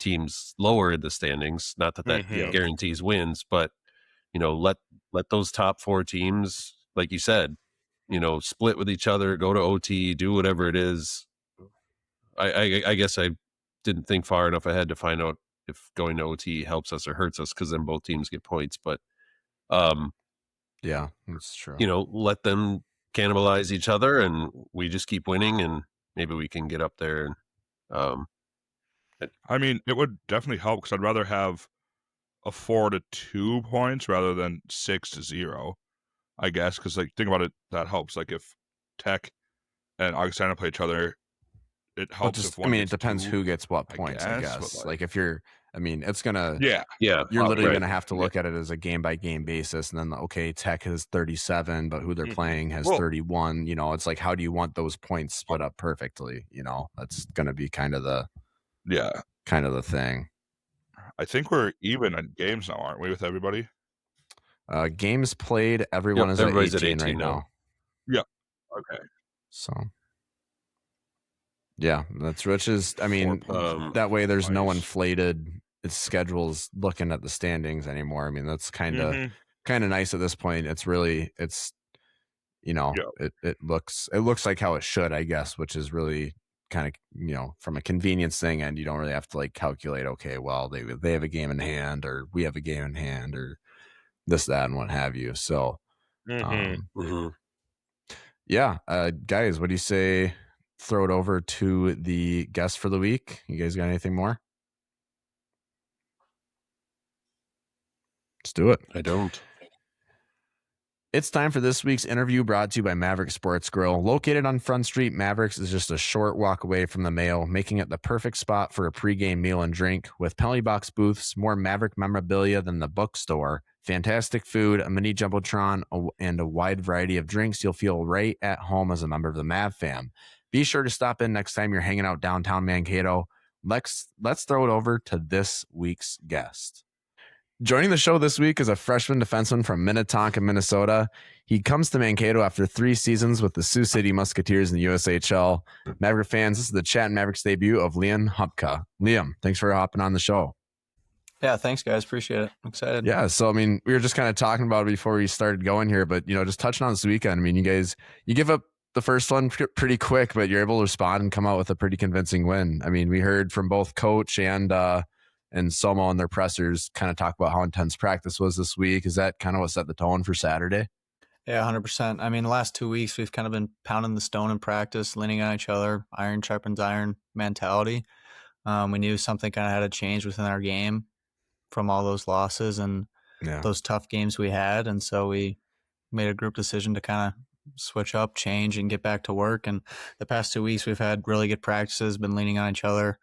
teams lower in the standings. Not that guarantees wins, but let those top 4 teams, like you said, split with each other, go to OT, do whatever it is. I guess I didn't think far enough ahead to find out if going to OT helps us or hurts us, because then both teams get points. But yeah, that's true. Let them cannibalize each other, and we just keep winning, and maybe we can get up there. I mean, it would definitely help because I'd rather have a 4-2 points rather than 6-0, I guess. Because think about it, that helps. Like if Tech and Augustana play each other, it helps. It depends who gets what points. I guess. Like if you're. I mean, it's gonna. Yeah. You're literally gonna have to look at it as a game by game basis, and then Tech has 37, but who they're playing has 31. It's like, how do you want those points split up perfectly? That's gonna be kind of the thing. I think we're even in games now, aren't we, with everybody? Games played. Everyone is at 18 right now. Yeah. Okay. So. Yeah, which is, I mean, that way there's no inflated schedules looking at the standings anymore. I mean, that's kind of nice at this point. It's really, it looks like how it should, I guess, which is really kind of, from a convenience thing, and you don't really have to calculate, okay, well, they have a game in hand, or we have a game in hand, or this, that, and what have you. So, guys, what do you say? Throw it over to the guest for the week. You guys got anything more? Let's do it. I don't. It's time for this week's interview brought to you by Maverick Sports Grill. Located on Front Street, Mavericks is just a short walk away from the Mayo, making it the perfect spot for a pregame meal and drink. With penalty box booths, more Maverick memorabilia than the bookstore, fantastic food, a mini Jumbotron, and a wide variety of drinks, you'll feel right at home as a member of the Mav fam. Be sure to stop in next time you're hanging out downtown Mankato. Let's throw it over to this week's guest. Joining the show this week is a freshman defenseman from Minnetonka, Minnesota. He comes to Mankato after 3 seasons with the Sioux City Musketeers in the USHL. Maverick fans, this is the Chattin Mavericks debut of Liam Hupka. Liam, thanks for hopping on the show. Yeah, thanks, guys. Appreciate it. I'm excited. Yeah, so, I mean, we were just kind of talking about it before we started going here, but, just touching on this weekend, I mean, you give up the first one pretty quick, but you're able to respond and come out with a pretty convincing win. I mean, we heard from both coach and Somo and their pressers kind of talk about how intense practice was this week. Is that kind of what set the tone for Saturday? Yeah, 100%. I mean, the last 2 weeks, we've kind of been pounding the stone in practice, leaning on each other, iron sharpens iron mentality. We knew something kind of had to change within our game from all those losses and those tough games we had. And so we made a group decision to kind of switch up, change, and get back to work. And the past 2 weeks, we've had really good practices, been leaning on each other.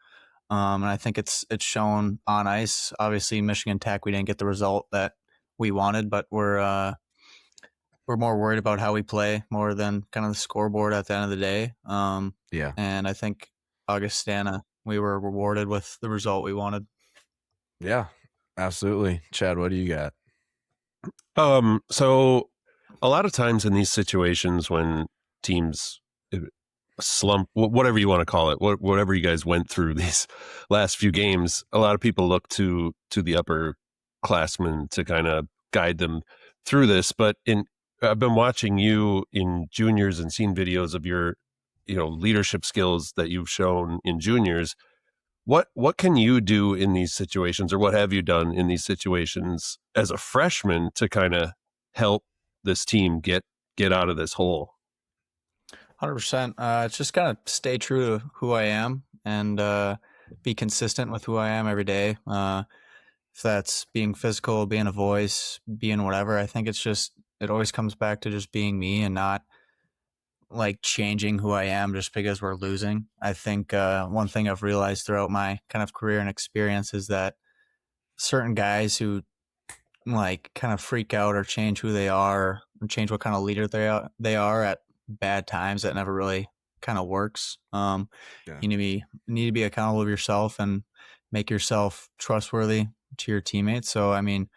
And I think it's shown on ice. Obviously, Michigan Tech, we didn't get the result that we wanted, but we're more worried about how we play more than kind of the scoreboard at the end of the day. And I think Augustana, we were rewarded with the result we wanted. Yeah, absolutely. Chad, what do you got? So a lot of times in these situations when teams slump, whatever you want to call it, whatever you guys went through these last few games, a lot of people look to the upperclassmen to kind of guide them through this. But I've been watching you in juniors and seen videos of your, leadership skills that you've shown in juniors. What can you do in these situations, or what have you done in these situations as a freshman to kind of help this team get out of this hole? 100%. It's just kind of stay true to who I am and be consistent with who I am every day. If that's being physical, being a voice, being whatever, I think it always comes back to just being me and not like changing who I am just because we're losing. I think one thing I've realized throughout my kind of career and experience is that certain guys who like kind of freak out or change who they are or change what kind of leader they are at bad times, that never really kind of works. You need to be accountable of yourself and make yourself trustworthy to your teammates. So I mean,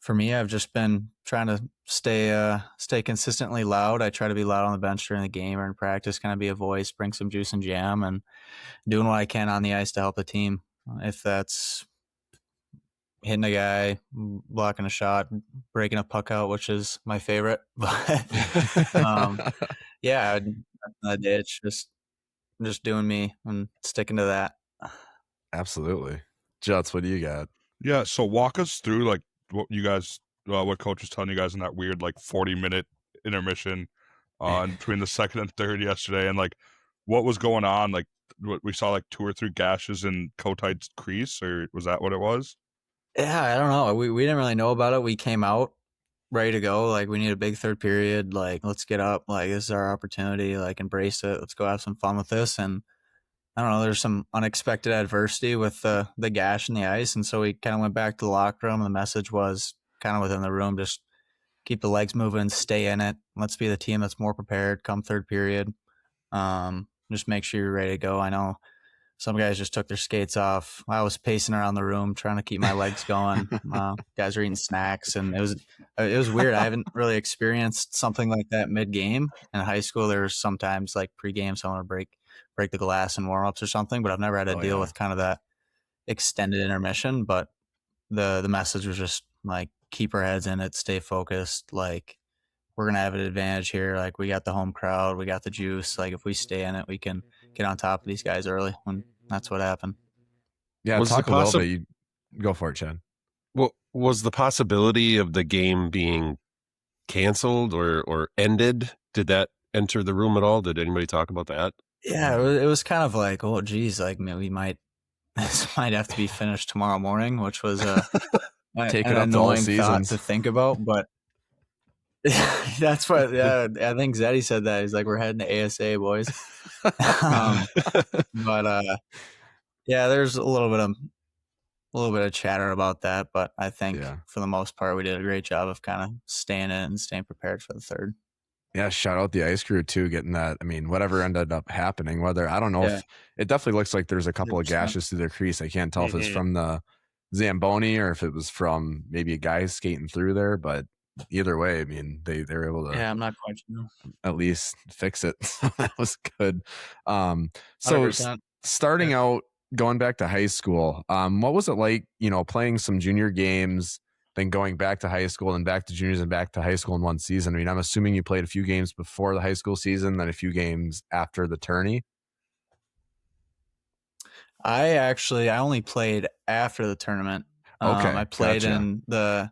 for me, I've just been trying to stay consistently loud. I try to be loud on the bench during the game or in practice, kind of be a voice, bring some juice and jam, and doing what I can on the ice to help the team. If that's hitting a guy, blocking a shot, breaking a puck out, which is my favorite. But yeah, it's just doing me and sticking to that. Absolutely. Juts, what do you got? Yeah, so walk us through like what you guys, what coach was telling you guys in that weird like 40-minute intermission between the second and third yesterday, and like what was going on. Like what we saw, like 2 or 3 gashes in Kotite's crease, or was that what it was? Yeah, I don't know. We didn't really know about it. We came out ready to go. Like, we need a big third period. Like, let's get up. Like, this is our opportunity. Like, embrace it. Let's go have some fun with this. And I don't know, there's some unexpected adversity with the gash in the ice. And so we kind of went back to the locker room, and the message was kind of within the room, just keep the legs moving, stay in it. Let's be the team that's more prepared come third period. Just make sure you're ready to go. I know some guys just took their skates off. I was pacing around the room trying to keep my legs going. Guys were eating snacks, and it was weird. I haven't really experienced something like that mid-game. In high school, there was sometimes like pre-game someone would break the glass in warm-ups or something, but I've never had to deal with kind of that extended intermission. But the message was just like, keep our heads in it, stay focused. Like, we're going to have an advantage here. Like, we got the home crowd, we got the juice. Like, if we stay in it, we can get on top of these guys early. And that's what happened. Yeah, talk a little bit. You go for it, Chad. Well, was the possibility of the game being canceled or ended, did that enter the room at all? Did anybody talk about that? Yeah, it was kind of like, oh, geez, like, this might have to be finished tomorrow morning, which was an annoying thought to think about. But That's what. Yeah, I think Zeddy said that. He's like, we're heading to ASA, boys. But yeah, there's a little bit of chatter about that, but I think for the most part, we did a great job of kind of staying in and staying prepared for the third. Yeah, shout out the ice crew too, getting that. I mean, whatever ended up happening, whether I don't know if it definitely looks like there's a couple 100%. Of gashes through their crease. I can't tell if it's from the Zamboni or if it was from maybe a guy skating through there, but either way, I mean, they're able to I'm not quite sure. At least fix it. That was good. So 100%. Starting out, going back to high school, what was it like, playing some junior games, then going back to high school and back to juniors and back to high school in one season? I mean, I'm assuming you played a few games before the high school season, then a few games after the tourney. I only played after the tournament. Okay. I played in the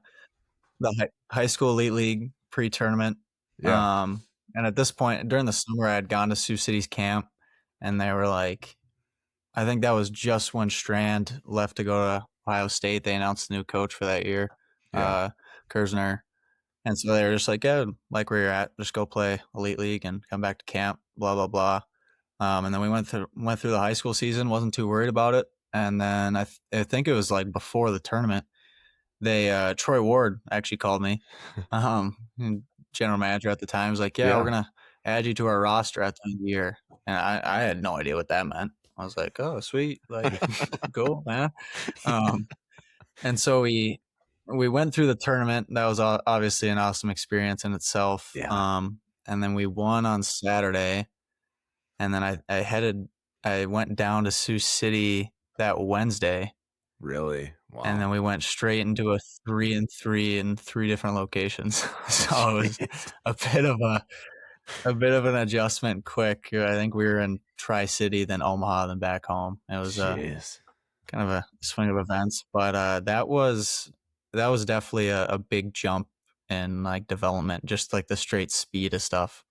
high school elite league pre-tournament. Yeah. And at this point during the summer, I had gone to Sioux City's camp, and they were like, I think that was just when Strand left to go to Ohio State. They announced the new coach for that year, Kersner. And so they were just like, yeah, like where you're at, just go play elite league and come back to camp, blah, blah, blah. And then we went through the high school season, wasn't too worried about it. And then I think it was like before the tournament, they Troy Ward actually called me, general manager at the time, was like, yeah, we're gonna add you to our roster at the end of the year. And I had no idea what that meant. I was like, oh, sweet, like cool, man. And so we went through the tournament. That was obviously an awesome experience in itself. And then we won on Saturday, and then I went down to Sioux City that Wednesday. Really? Wow. And then we went straight into a 3-3 in 3 different locations. So it was a bit of an adjustment quick. I think we were in Tri-City, then Omaha, then back home. It was kind of a swing of events, but that was definitely a big jump in like development, just like the straight speed of stuff.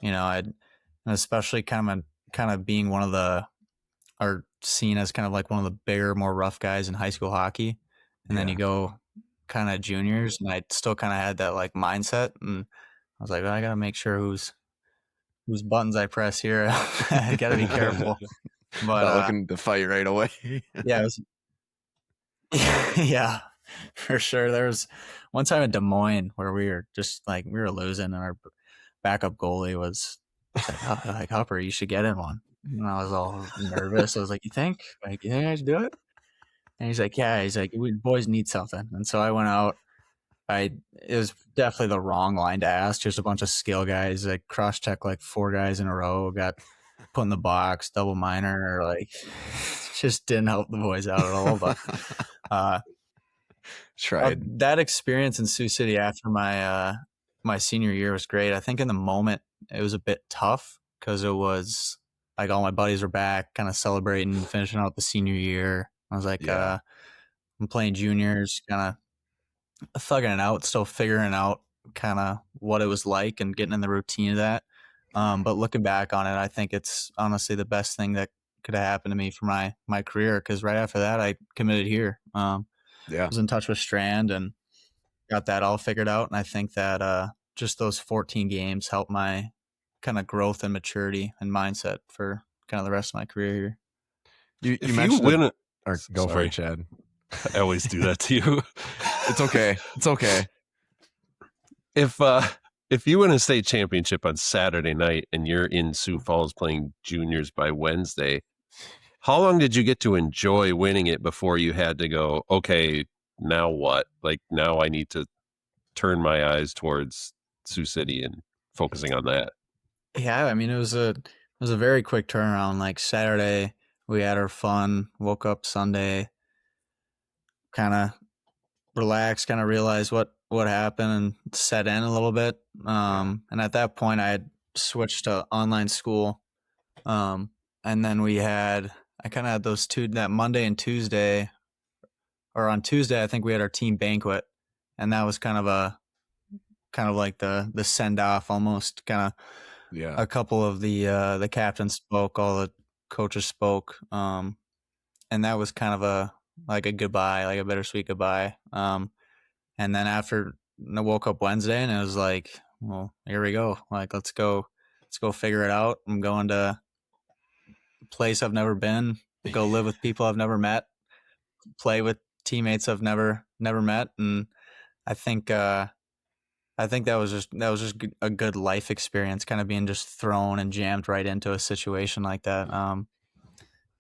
And especially kind of being one of are seen as kind of like one of the bigger, more rough guys in high school hockey. And then you go kind of juniors, and I still kind of had that like mindset, and I was like, well, I got to make sure whose buttons I press here. I got to be careful. But not looking to fight right away. Yeah, for sure. There was one time in Des Moines where we were just like, we were losing, and our backup goalie was like, Hupper, you should get in one. And I was all nervous. I was like, you think I should do it? And he's like, yeah. He's like, we boys need something. And so I went out. It was definitely the wrong line to ask. Just a bunch of skill guys. Like cross-check like 4 guys in a row. Got put in the box, double minor. Like, just didn't help the boys out at all. But tried. That experience in Sioux City after my senior year was great. I think in the moment it was a bit tough because it was like all my buddies were back, kind of celebrating, finishing out the senior year. I was like, I'm playing juniors, kind of thugging it out, still figuring out kind of what it was like and getting in the routine of that. But looking back on it, I think it's honestly the best thing that could have happened to me for my career, because right after that, I committed here. I was in touch with Strand and got that all figured out. And I think that just those 14 games helped my kind of growth and maturity and mindset for kind of the rest of my career here. You mentioned go for it, Chad. I always do that to you. It's okay. It's okay. If you win a state championship on Saturday night and you're in Sioux Falls playing juniors by Wednesday, how long did you get to enjoy winning it before you had to go, okay, now what? Like, now I need to turn my eyes towards Sioux City and focusing on that. Yeah, I mean, it was a very quick turnaround. Like Saturday, we had our fun, woke up Sunday, kind of relaxed, kind of realized what happened and set in a little bit. And at that point, I had switched to online school. And then I kind of had those that Monday and Tuesday, or on Tuesday, I think we had our team banquet, and that was kind of like the send off almost, kind of. Yeah. A couple of the captains spoke, all the coaches spoke, and that was kind of a goodbye, like a bittersweet goodbye. And then after I woke up Wednesday and it was like, well, here we go. Like, let's go figure it out. I'm going to a place I've never been, go live with people I've never met, play with teammates I've never met. And I think that was just a good life experience, kind of being just thrown and jammed right into a situation like that.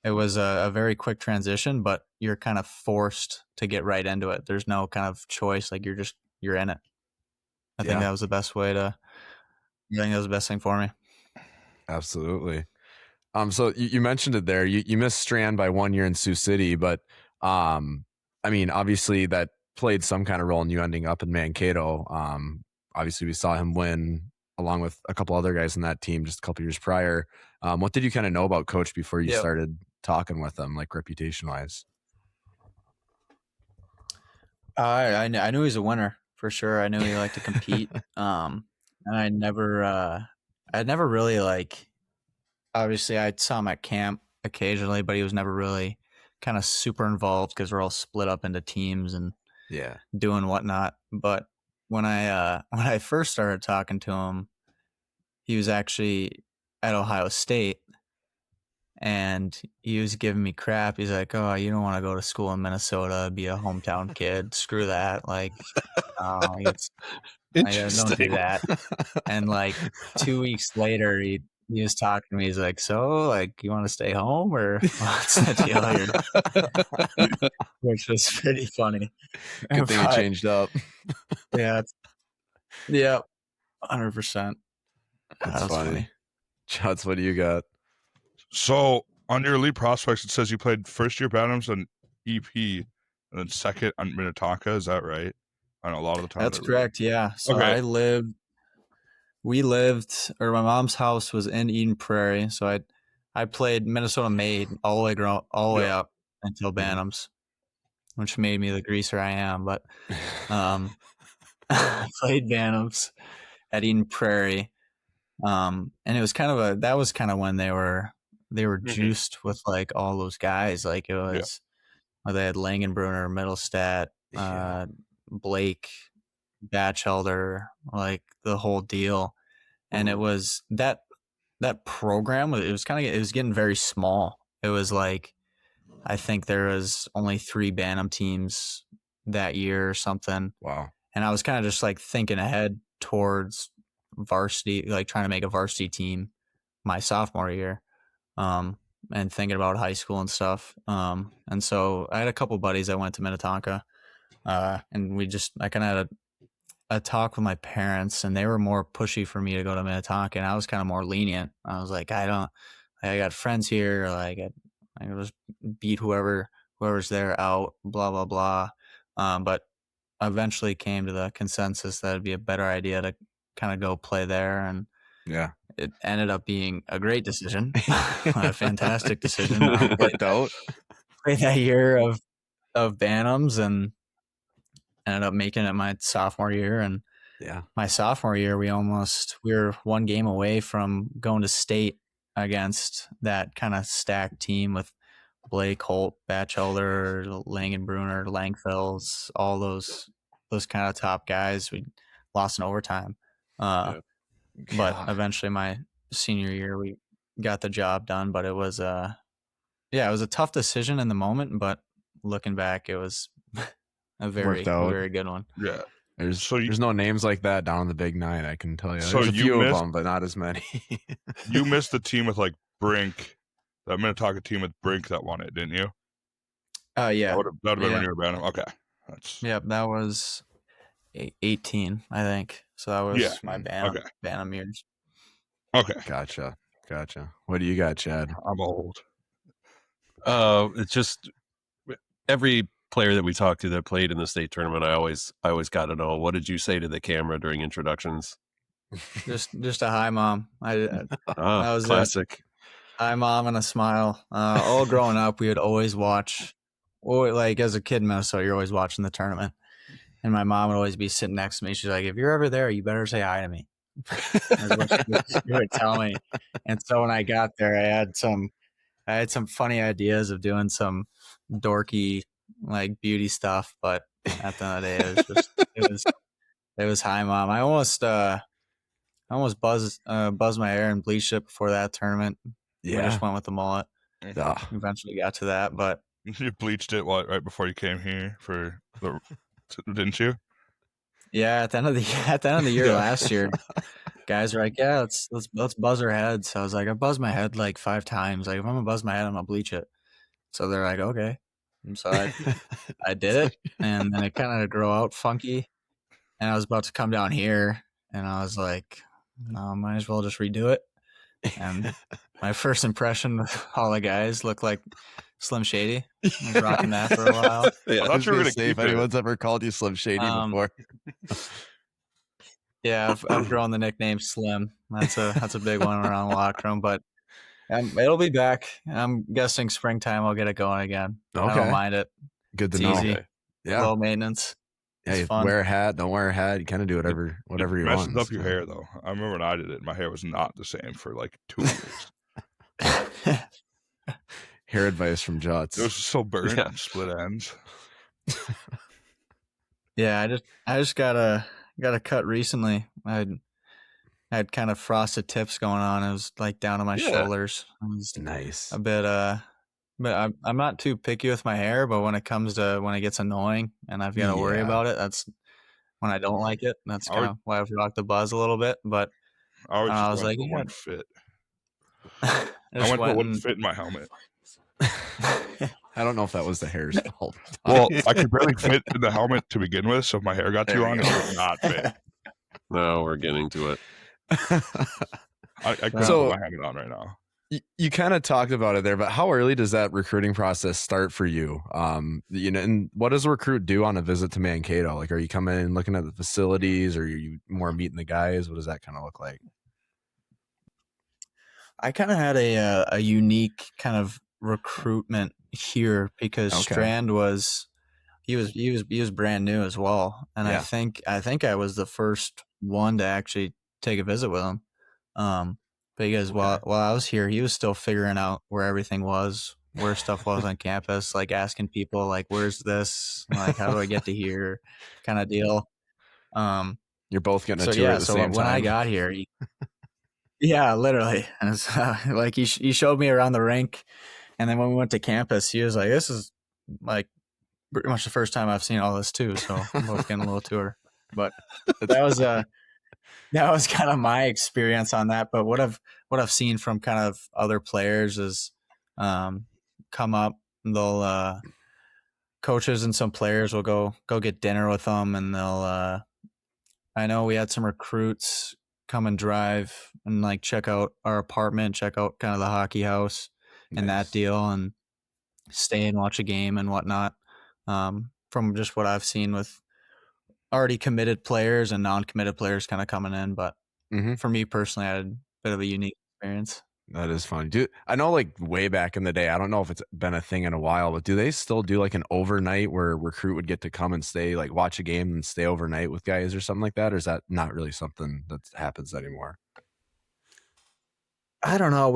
It was a very quick transition, but you're kind of forced to get right into it. There's no kind of choice. Like you're in it. I think that was the best way to. I think that was the best thing for me. Absolutely. So you mentioned it there. You missed Strand by 1 year in Sioux City, but I mean, obviously that played some kind of role in you ending up in Mankato. Obviously we saw him win along with a couple other guys in that team just a couple years prior. What did you kind of know about Coach before you started talking with him, like reputation wise? I knew he was a winner for sure. I knew he liked to compete. And I'd never really like. Obviously, I saw him at camp occasionally, but he was never really kind of super involved because we're all split up into teams and doing whatnot. But when I first started talking to him, he was actually at Ohio State, and he was giving me crap. He's like, "Oh, you don't want to go to school in Minnesota, be a hometown kid. Screw that. Like, don't do that." And like 2 weeks later, he was talking to me. He's like, "So, like, you want to stay home or what's the deal here?" Which was pretty funny. Good thing he changed up. Yeah, 100%. That's funny. Chats, what do you got? So on your elite prospects, it says you played first year Bantams and EP, and then second on Minnetonka. Is that right? I know a lot of the time. That's correct. Yeah. So my mom's house was in Eden Prairie. So I played Minnesota Made all the way up until Bantams, which made me the greaser I am. But I played Bantams at Eden Prairie. And it was that was kind of when they were juiced with like all those guys. Like it was, they had Langenbrunner, Middlestat, Blake, Batchelder, like the whole deal. And it was that program, it was getting very small. It was like, I think there was only 3 Bantam teams that year or something. Wow. And I was kind of just like thinking ahead towards varsity, like trying to make a varsity team my sophomore year, and thinking about high school and stuff. And so I had a couple buddies that went to Minnetonka, and I kind of had a talk with my parents, and they were more pushy for me to go to Minnetonka, and I was kind of more lenient. I was like, I got friends here, like I just beat whoever's there out, blah blah blah. But eventually came to the consensus that it'd be a better idea to kind of go play there, and it ended up being a great decision, a fantastic decision. Worked out. Played that year of Bantams and ended up making it my sophomore year. And my sophomore year, we were 1 game away from going to state against that kind of stacked team with Blake, Holt, Batchelder, Langenbrunner, Langfells, all those kind of top guys. We lost in overtime. But eventually my senior year, we got the job done, but it was it was a tough decision in the moment, but looking back, it was a very good one. Yeah. There's no names like that down in the Big Nine, I can tell you. So there's a few of them, but not as many. You missed the team with like Brink, that Minnetonka team with Brink that won it, didn't you? Yeah. That would have been when you were Bantam. Okay. That was 18, I think. So that was my Bantam years. Okay. Gotcha. What do you got, Chad? I'm old. It's just every player that we talked to that played in the state tournament, I always got to know, what did you say to the camera during introductions? Just a hi, Mom. That was classic. It. Hi, Mom, and a smile. All growing up, we would always watch. Like as a kid in Minnesota, you're always watching the tournament, and my mom would always be sitting next to me. She's like, "If you're ever there, you better say hi to me." That's what she would tell me. And so when I got there, I had some funny ideas of doing some dorky like beauty stuff, but at the end of the day, It was high, Mom. I almost buzzed my hair and bleached it before that tournament. Yeah. We just went with the mullet. Mm-hmm. Eventually got to that, but you bleached it right before you came here didn't you? Yeah, at the end of the year last year, guys are like, "Yeah, let's buzz our heads." So I was like, "I buzzed my head like 5 times. Like, if I'm gonna buzz my head, I'm gonna bleach it." So they're like, "Okay." And so I did it, and then it kind of grew out funky. And I was about to come down here, and I was like, "No, might as well just redo it." And my first impression of all the guys looked like Slim Shady. I was rocking that for a while. I thought you were gonna keep if anyone's ever called you Slim Shady before. Yeah, I've grown the nickname Slim. That's a big one around the locker room, but it'll be back. I'm guessing springtime I'll get it going again. Okay. I don't mind it. Good to It's know. easy. Okay. Yeah. Low maintenance. Hey, wear a hat, don't wear a hat. You kind of do whatever you want. Messes up your hair though. I remember when I did it, my hair was not the same for like 2 years. Hair advice from Jots. It was so burnt on split ends. Yeah, I just got a cut recently. I had kind of frosted tips going on. It was like down to my shoulders. It was nice. A bit but I'm not too picky with my hair, but when it gets annoying and I've got to worry about it, that's when I don't like it. That's kind of why I've rocked the buzz a little bit. But I was like, one fit. I went for one fit in my helmet. I don't know if that was the hair's fault. Well, I could barely fit in the helmet to begin with, so if my hair got too long, it would not fit. No, we're getting to it. I can't put my helmet on right now. You kind of talked about it there, but how early does that recruiting process start for you? And what does a recruit do on a visit to Mankato? Like, are you coming in looking at the facilities, or are you more meeting the guys? What does that kind of look like? I kind of had a unique kind of recruitment here because Strand was brand new as well, and I think I was the first one to actually take a visit with him. Because while I was here, he was still figuring out where everything was, where stuff was on campus, like asking people like, "Where's this? Like, how do I get to here?" kind of deal. You're both getting a tour at the same time. When I got here, literally, and like he showed me around the rink, and then when we went to campus, he was like, "This is like pretty much the first time I've seen all this too." So I'm both getting a little tour, but that was kind of my experience on that. But what I've seen from kind of other players is come up, they'll coaches and some players will go get dinner with them, and they'll I know we had some recruits come and drive and like check out our apartment, check out kind of the hockey house and that deal, and stay and watch a game and whatnot. From just what I've seen with already committed players and non-committed players kind of coming in. But for me personally, I had a bit of a unique experience. That is funny. I know like way back in the day, I don't know if it's been a thing in a while, but do they still do like an overnight where a recruit would get to come and stay, like watch a game and stay overnight with guys or something like that? Or is that not really something that happens anymore? I don't know.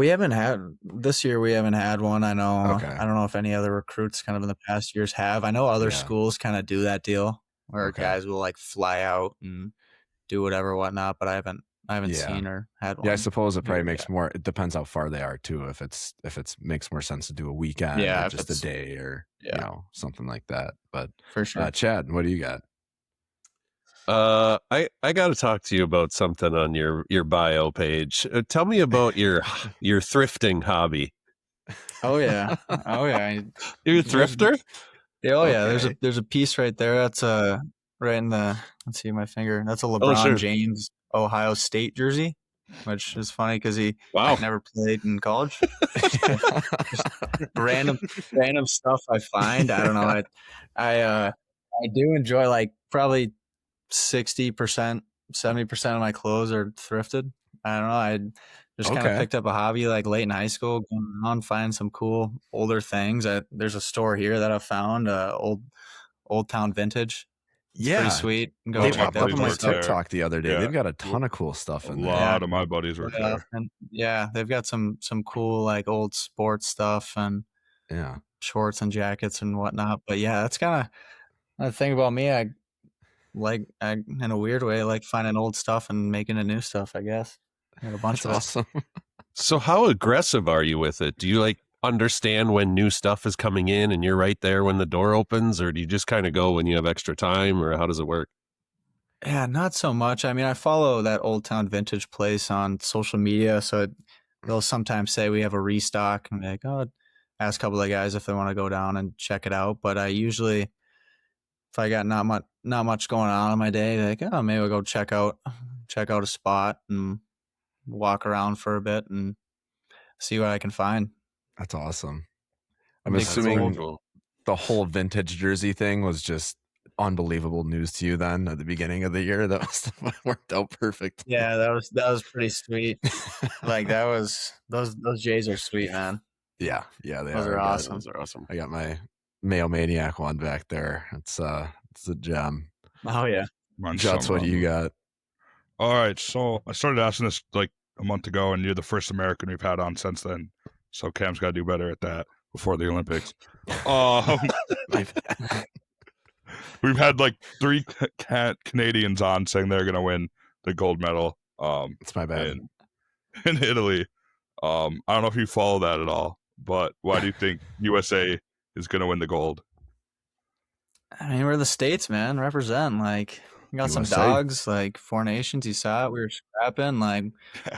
This year we haven't had one. I know. I don't know if any other recruits kind of in the past years have. I know other schools kind of do that deal where guys will like fly out and do whatever, whatnot, but I haven't seen or had one. Yeah, I suppose it probably makes more. It depends how far they are too. If it's makes more sense to do a weekend or just a day or something like that. But for sure, Chad, what do you got? I got to talk to you about something on your bio page. Tell me about your thrifting hobby. Oh yeah. You're a thrifter? Yeah. There's a piece right there. That's right in the. Let's see my finger. That's a LeBron James Ohio State jersey, which is funny because he never played in college. random stuff I find. I don't know. I do enjoy like probably 60%, 70% of my clothes are thrifted. I don't know. I just kind of picked up a hobby like late in high school, going around, find some cool older things. There's a store here that I found, Old Town Vintage. It's pretty sweet. They popped up on my TikTok the other day. They've got a ton of cool stuff in there. A lot of my buddies work there. And they've got some cool like old sports stuff and shorts and jackets and whatnot. But yeah, that's kind of the thing about me. in a weird way, like finding old stuff and making it new stuff, I guess. I got a bunch of awesome. So how aggressive are you with it? Do you like understand when new stuff is coming in and you're right there when the door opens, or do you just kind of go when you have extra time, or how does it work? Yeah, not so much. I mean, I follow that Old Town Vintage place on social media, so they'll sometimes say we have a restock, and be like, oh, ask a couple of guys if they want to go down and check it out. But I usually, if I got not much going on in my day, like, oh, maybe we'll go check out a spot and walk around for a bit and see what I can find. That's awesome. I'm assuming the whole vintage jersey thing was just unbelievable news to you then at the beginning of the year. That worked out perfect. Yeah, that was pretty sweet. Like that was those Jays are sweet, man. Yeah, they those are awesome. Those are awesome. I got my Mayo Maniac one back there. It's a gem. Oh yeah. That's what you got. All right, so I started asking this like a month ago, and you're the first American we've had on since then. So Cam's got to do better at that before the Olympics. We've had like 3 Canadians on saying they're going to win the gold medal. It's my bad. In Italy. I don't know if you follow that at all, but why do you think USA is going to win the gold? I mean, we're the States, man. Represent. Like, we got USA. some dogs, like 4 Nations. You saw it. We were scrapping, like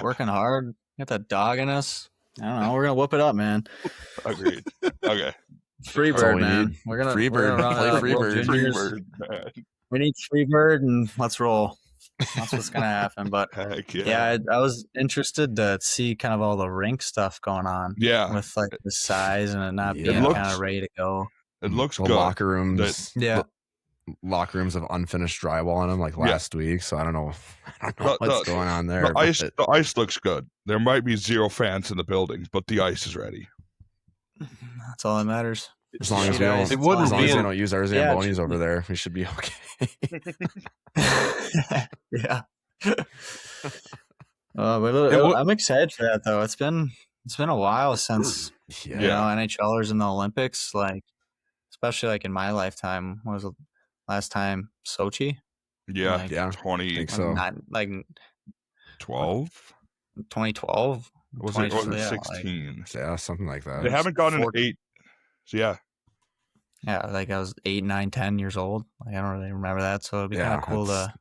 working hard. Got that dog in us. I don't know. We're going to whoop it up, man. Agreed. Okay. Freebird, man. We're gonna Freebird. Play Freebird. We need Freebird, and let's roll. That's what's gonna happen. But yeah, I was interested to see kind of all the rink stuff going on. Yeah, with like the size and it not being kind of ready to go. It looks good. Locker rooms. Locker rooms of unfinished drywall in them, like last week. So I don't know what's going on there. The ice looks good. There might be 0 fans in the building, but the ice is ready. That's all that matters. As long as we don't use our Zambonis over there, we should be okay. Yeah. I'm excited for that though. It's been a while since NHLers in the Olympics, like especially like in my lifetime. What was the last time? Sochi? Yeah, like, 20. I think so. Like 12? 2012. Was it 16? Yeah, something like that. They haven't gone in 8. So yeah, like I was 8, 9, 10 years old. Like I don't really remember that, so it'd be kind of cool to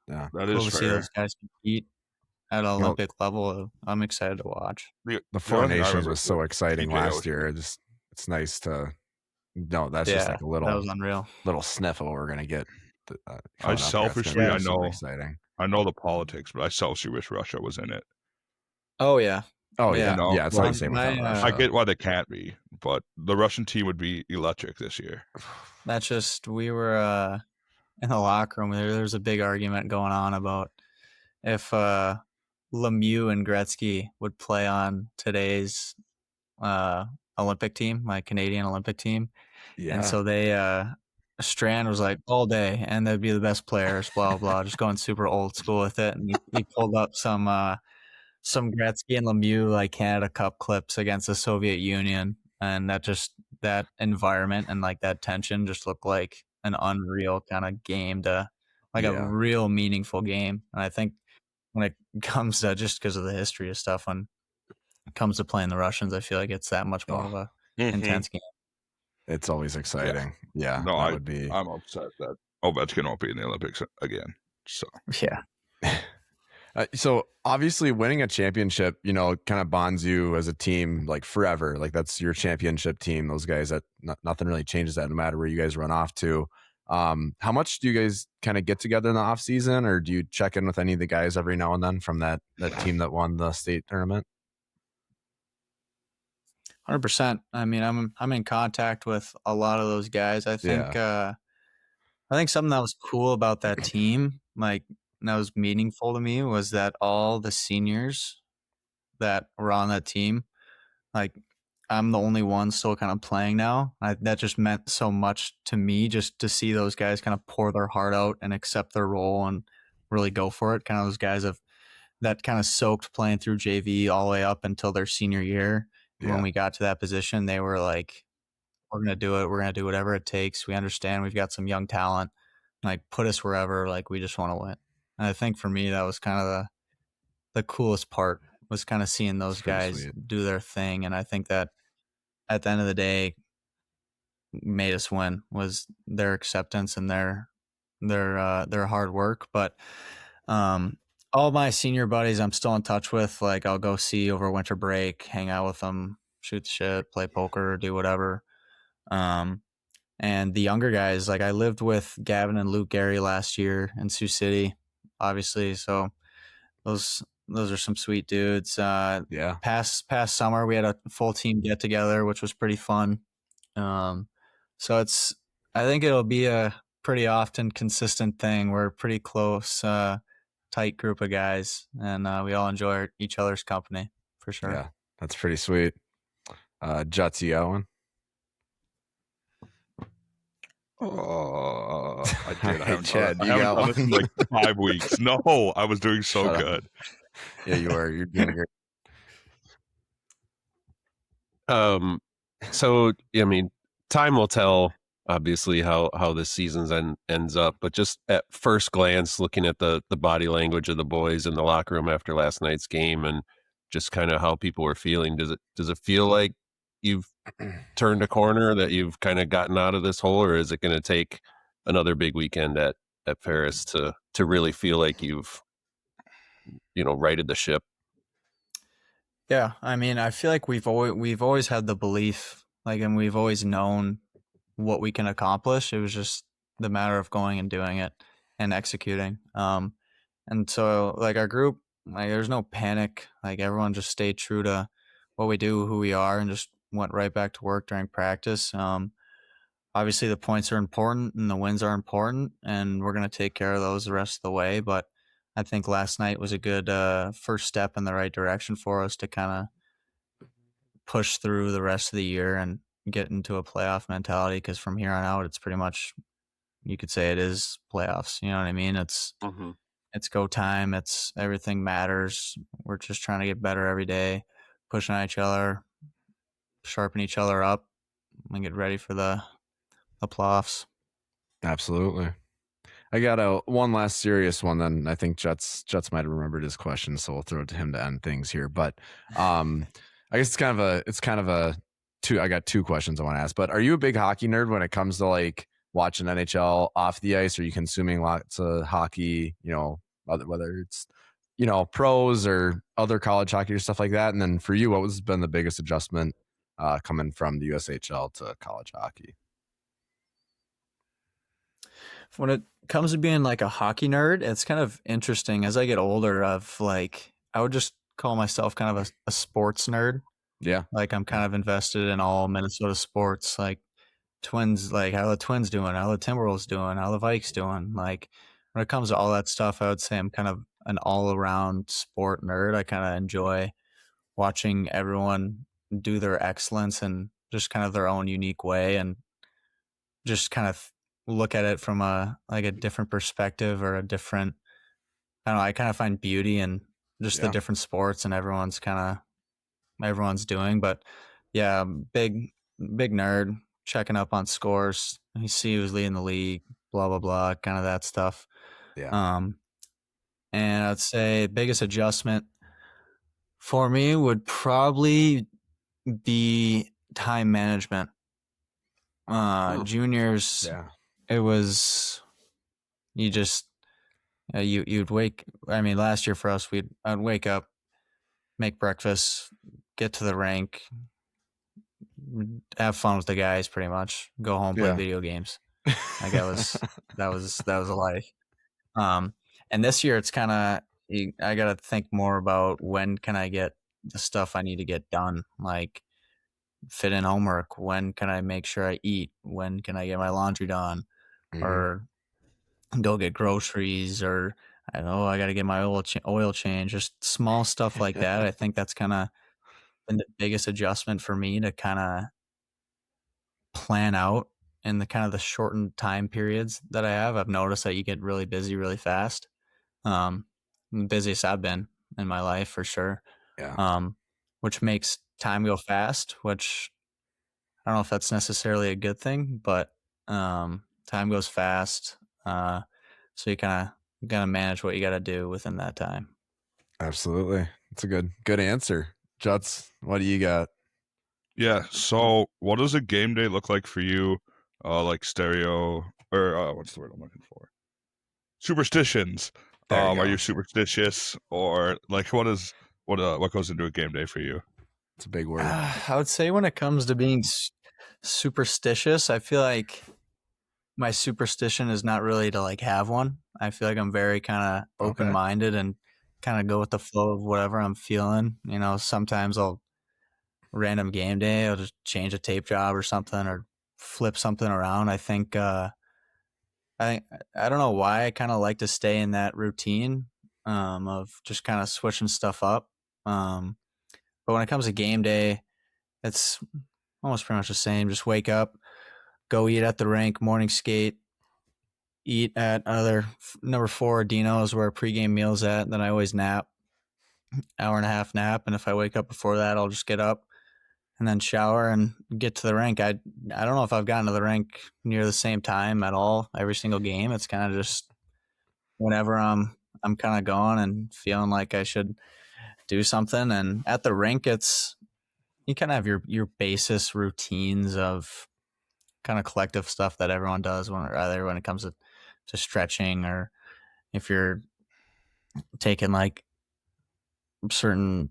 see those guys compete at an Olympic level. I'm excited to watch. The 4 Nations was so exciting last year. It's nice to that's just like a little that was unreal. Little sniff of what we're gonna get. I selfishly, I know exciting. I know the politics, but I selfishly wish Russia was in it. Oh yeah. Oh yeah, it's not the same. I get why they can't be, but the Russian team would be electric this year. That's just we were in the locker room. There was a big argument going on about if Lemieux and Gretzky would play on today's Olympic team, like Canadian Olympic team. Yeah. And so they Strand was like all day, and they'd be the best players. Blah blah, just going super old school with it. And he pulled up some Gretzky and Lemieux like Canada Cup clips against the Soviet Union, and that environment and like that tension just looked like an unreal kind of game a real meaningful game. And I think when it comes to just because of the history of stuff, when it comes to playing the Russians, I feel like it's that much more of a intense game. It's always exciting. Yeah. No, I'm upset that Ovechkin won't be in the Olympics again. So yeah. So obviously winning a championship, kind of bonds you as a team like forever. Like that's your championship team. Those guys that nothing really changes that no matter where you guys run off to. How much do you guys kind of get together in the off season, or do you check in with any of the guys every now and then from that team that won the state tournament? 100%. I mean, I'm in contact with a lot of those guys. I think something that was cool about that team, like, that was meaningful to me, was that all the seniors that were on that team, like I'm the only one still kind of playing now. That just meant so much to me, just to see those guys kind of pour their heart out and accept their role and really go for it. Kind of those guys that kind of soaked playing through JV all the way up until their senior year. Yeah. When we got to that position, they were like, we're going to do it. We're going to do whatever it takes. We understand we've got some young talent. like put us wherever, like we just want to win. And I think for me, that was kind of the coolest part, was kind of seeing those guys sweet. do their thing. And I think that at the end of the day made us win was their acceptance and their hard work. But all my senior buddies I'm still in touch with, like I'll go see over winter break, hang out with them, shoot the shit, play poker, do whatever. And the younger guys, like I lived with Gavin and Luke Gary last year in Sioux City, obviously. So those are some sweet dudes. Yeah. Past summer we had a full team get together, which was pretty fun. So I think it'll be a pretty often consistent thing. We're a pretty close, tight group of guys, and we all enjoy each other's company for sure. Yeah, that's pretty sweet. Juts, you got one? Oh, I did. I Hey, haven't Chad, done, you I got haven't done this in like 5 weeks. No, I was doing so Shut up. good. Yeah, you are. You're doing great. So I mean, time will tell, obviously, how this season's ends up. But just at first glance, looking at the body language of the boys in the locker room after last night's game, and just kind of how people were feeling, does it feel like you've turned a corner, that you've kind of gotten out of this hole, or is it going to take another big weekend at Ferris to really feel like you've righted the ship? Yeah, I mean, I feel like we've always had the belief, like, and we've always known what we can accomplish. It was just the matter of going and doing it and executing. And so like our group, like there's no panic. Like everyone just stayed true to what we do, who we are, and just went right back to work during practice. Obviously the points are important and the wins are important, and we're going to take care of those the rest of the way. But I think last night was a good first step in the right direction for us to kind of push through the rest of the year and get into a playoff mentality, because from here on out, it's pretty much, you could say it is playoffs. You know what I mean? It's go time. It's everything matters. We're just trying to get better every day, pushing at each other, sharpen each other up, and get ready for the playoffs. Absolutely. I got one last serious one. Then I think Juts might have remembered his question, so we'll throw it to him to end things here. But I guess it's kind of a two. I got two questions I want to ask. But are you a big hockey nerd when it comes to like watching NHL off the ice? Are you consuming lots of hockey? Whether it's pros or other college hockey or stuff like that. And then for you, what has been the biggest adjustment coming from the USHL to college hockey? When it comes to being like a hockey nerd, it's kind of interesting as I get older. I would just call myself kind of a sports nerd. Yeah. Like I'm kind of invested in all Minnesota sports, like Twins, like how the Twins doing, how the Timberwolves doing, how the Vikes doing. Like when it comes to all that stuff, I would say I'm kind of an all around sport nerd. I kind of enjoy watching everyone do their excellence and just kind of their own unique way, and just kind of look at it from a different perspective, or a different, I don't know, I kind of find beauty in just the different sports and everyone's doing. But yeah, big nerd, checking up on scores. You see who's leading the league, blah blah blah, kind of that stuff. Yeah. And I'd say biggest adjustment for me would probably be time management. Juniors, it was, you'd wake. I mean, last year for us, I'd wake up, make breakfast, get to the rink, have fun with the guys, pretty much, go home, play video games. Like that was a life. And this year it's kind of, I got to think more about when can I get the stuff I need to get done, like fit in homework. When can I make sure I eat? When can I get my laundry done? Or go get groceries, or I don't know, I got to get my oil change, just small stuff like that. I think that's kind of been the biggest adjustment for me, to kind of plan out in the kind of the shortened time periods that I have. I've noticed that you get really busy really fast. The busiest I've been in my life for sure. Yeah. Which makes time go fast, which I don't know if that's necessarily a good thing, but time goes fast. So you kind of got to manage what you got to do within that time. Absolutely. That's a good answer. Juts, what do you got? Yeah. So what does a game day look like for you? Like stereo or what's the word I'm looking for? Superstitions. Are you superstitious or like what goes into a game day for you? It's a big word. I would say when it comes to being superstitious, I feel like my superstition is not really to like have one. I feel like I'm very kind of open-minded and kind of go with the flow of whatever I'm feeling. You know, sometimes random game day, I'll just change a tape job or something or flip something around. I think I don't know why I kind of like to stay in that routine of just kind of switching stuff up. But when it comes to game day, it's almost pretty much the same. Just wake up, go eat at the rink, morning skate, eat at number 4 Dino's where pregame meal's at. Then I always nap, hour and a half nap. And if I wake up before that, I'll just get up and then shower and get to the rink. I don't know if I've gotten to the rink near the same time at all every single game. It's kind of just whenever I'm kind of going and feeling like I should do something. And at the rink, you kind of have your basis routines of kind of collective stuff that everyone does when it comes to stretching, or if you're taking like certain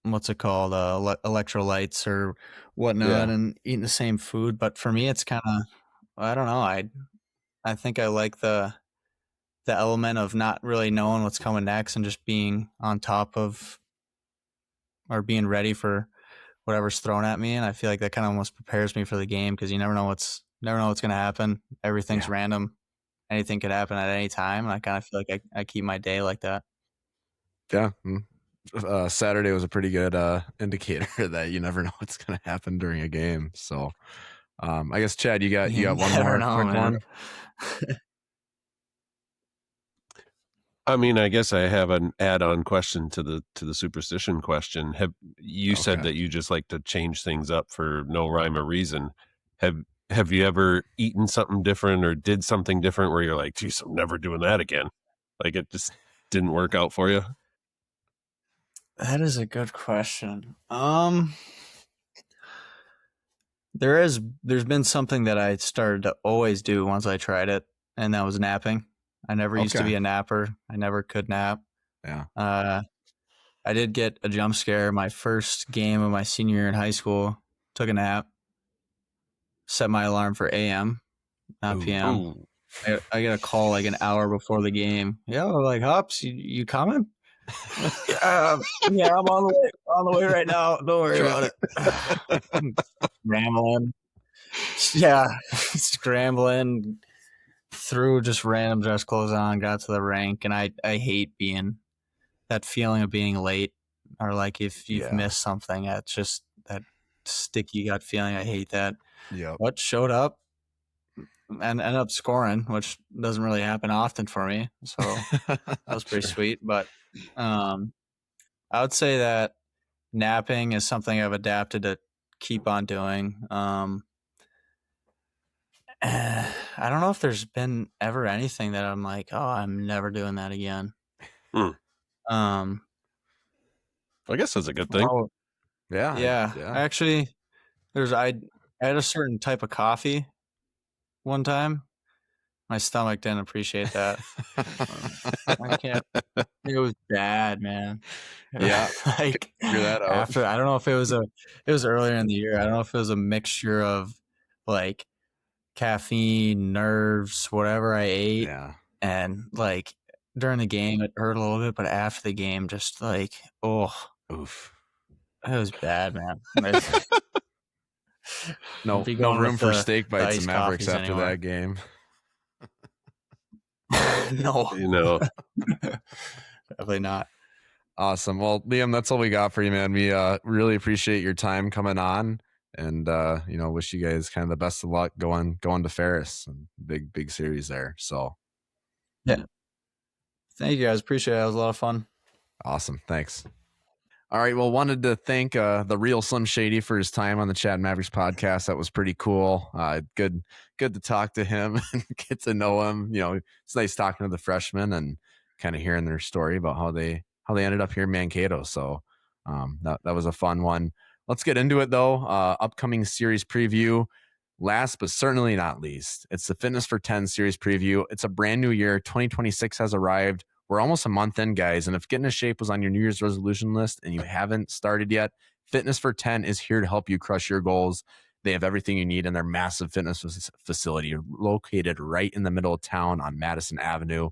electrolytes or whatnot, and eating the same food. But for me, it's kind of, I don't know. I think I like the element of not really knowing what's coming next and just being on top of or being ready for whatever's thrown at me. And I feel like that kind of almost prepares me for the game because you never know what's going to happen. Everything's random. Anything could happen at any time. And I kind of feel like I keep my day like that. Yeah. Saturday was a pretty good indicator that you never know what's going to happen during a game. So I guess, Chad, you got one more quick one? I mean, I guess I have an add-on question to the superstition question. Have you said that you just like to change things up for no rhyme or reason? Have you ever eaten something different or did something different where you're like, geez, I'm never doing that again? Like it just didn't work out for you? That is a good question. There's been something that I started to always do once I tried it, and that was napping. I never used to be a napper. I never could nap. Yeah. I did get a jump scare my first game of my senior year in high school. Took a nap. Set my alarm for AM, not PM. I got a call like an hour before the game. Yeah, like, Hups, you coming? Yeah, I'm on the way right now. Don't worry about it. Rambling. Yeah, scrambling through just random dress clothes on, got to the rink, and I hate that feeling of being late, or like if you've missed something, it's just that sticky gut feeling. I hate that. Yeah. What showed up and ended up scoring, which doesn't really happen often for me, so that was pretty sweet. But I would say that napping is something I've adapted to keep on doing. I don't know if there's been ever anything that I'm like, oh, I'm never doing that again. I guess that's a good thing. Oh, yeah. Actually, I had a certain type of coffee one time. My stomach didn't appreciate that. I can't. It was bad, man. Yeah, like figure that out. After, I don't know if it was earlier in the year. I don't know if it was a mixture of like caffeine, nerves, whatever I ate. Yeah. And like during the game, it hurt a little bit, but after the game, just like, oof, it was bad, man. No room for steak bites and Mavericks after that game. No, definitely not. Awesome. Well, Liam, that's all we got for you, man. We really appreciate your time coming on, and wish you guys kind of the best of luck going to Ferris, and big series there. So yeah, thank you guys, appreciate it. It was a lot of fun. Awesome. Thanks. All right. Well, wanted to thank the real Slim Shady for his time on the Chattin Mavericks podcast. That was pretty cool. Good to talk to him and get to know him. You know, it's nice talking to the freshmen and kind of hearing their story about how they ended up here in Mankato. So that was a fun one. Let's get into it though. Upcoming series preview. Last but certainly not least, it's the Fitness for 10 series preview. It's a brand new year. 2026 has arrived. We're almost a month in, guys. And if getting a shape was on your New Year's resolution list and you haven't started yet, Fitness for 10 is here to help you crush your goals. They have everything you need in their massive fitness facility located right in the middle of town on Madison Avenue.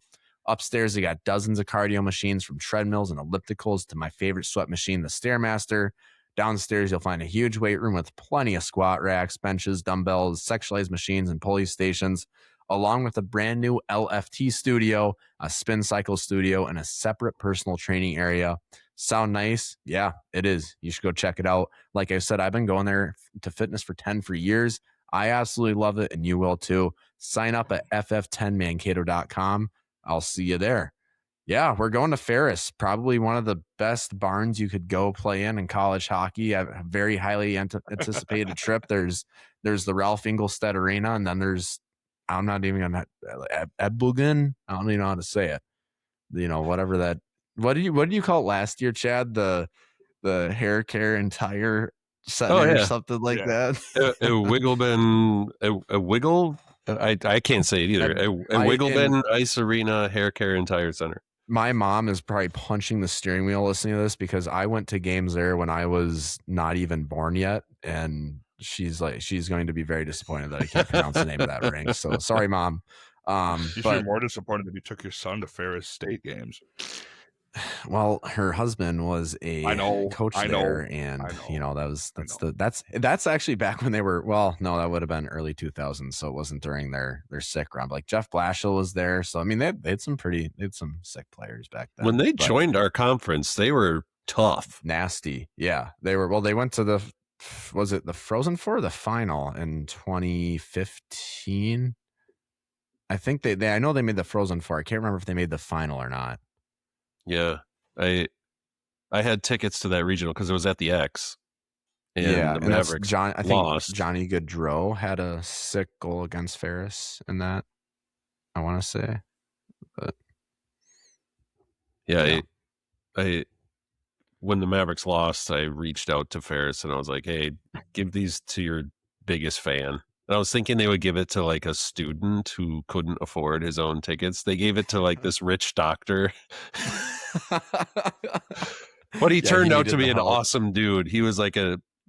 Upstairs, they got dozens of cardio machines from treadmills and ellipticals to my favorite sweat machine, the Stairmaster. Downstairs, you'll find a huge weight room with plenty of squat racks, benches, dumbbells, sexualized machines, and pulley stations, along with a brand new LFT studio, a spin cycle studio, and a separate personal training area. Sound nice? Yeah, it is. You should go check it out. Like I said, I've been going there to Fitness for 10 for years. I absolutely love it, and you will too. Sign up at ff10mankato.com. I'll see you there. Yeah, we're going to Ferris, probably one of the best barns you could go play in college hockey. A very highly anticipated trip. There's the Ralph Engelstad Arena, and then there's, I'm not even going to, Ebulgen. I don't even know how to say it. You know, whatever that, what do you call it last year, Chad? The hair care and tire center or something like that. A wiggle. I can't say it either. A Wiggleben Ice Arena Hair Care and Tire Center. My mom is probably punching the steering wheel listening to this because I went to games there when I was not even born yet, and she's going to be very disappointed that I can't pronounce the name of that ring. So sorry, Mom. You should be more disappointed that you took your son to Ferris State games. Well, her husband was a coach there, and you know that's actually back when they were. Well, no, that would have been early 2000s, so it wasn't during their sick run. But like Jeff Blashill was there, so I mean they had some sick players back then. When they joined our conference, they were tough, nasty. Yeah, they were. Well, they went to the Frozen Four, or the final in 2015. I think they I know they made the Frozen Four. I can't remember if they made the final or not. Yeah, I had tickets to that regional because it was at the X. And the Mavericks lost. Johnny Gaudreau had a sick goal against Ferris in that, I want to say. But yeah, I when the Mavericks lost, I reached out to Ferris and I was like, "Hey, give these to your biggest fan." And I was thinking they would give it to like a student who couldn't afford his own tickets. They gave it to like this rich doctor. But he turned out to be an awesome dude. He was like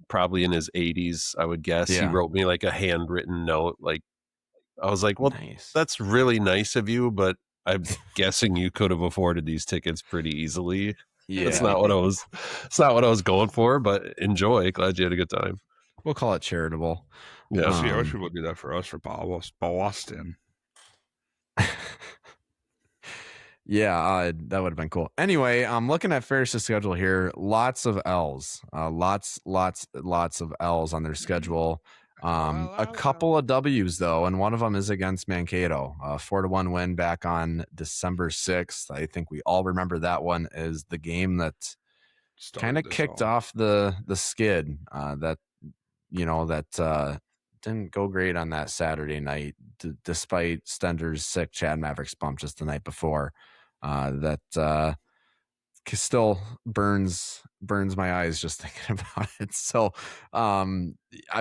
probably in his 80s, I would guess. Yeah. He wrote me like a handwritten note. Like I was like, well, that's really nice of you, but I'm guessing you could have afforded these tickets pretty easily. Yeah. It's not what I was going for, but enjoy. Glad you had a good time. We'll call it charitable. Yeah, I wish people would do that for us for Boston. Yeah, that would have been cool. Anyway, I'm looking at Ferris' schedule here. Lots of L's. Lots of L's on their schedule. A couple of W's though, and one of them is against Mankato. 4-1 win back on December 6th. I think we all remember that one as the game that kind of kicked off the skid. That didn't go great on that Saturday night, despite Stender's sick Chad Mavericks bump just the night before. That still burns my eyes just thinking about it. So, I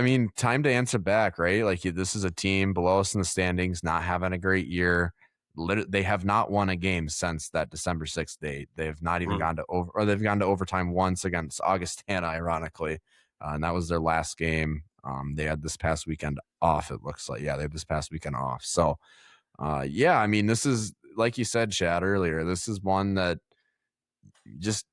mean, time to answer back, right? Like this is a team below us in the standings, not having a great year. They have not won a game since that December 6th date. They have not even gone to they've gone to overtime once against Augustana, ironically. And that was their last game. They had this past weekend off. It looks like, they had this past weekend off. So, I mean, this is, like you said, Chad, earlier, this is one that you just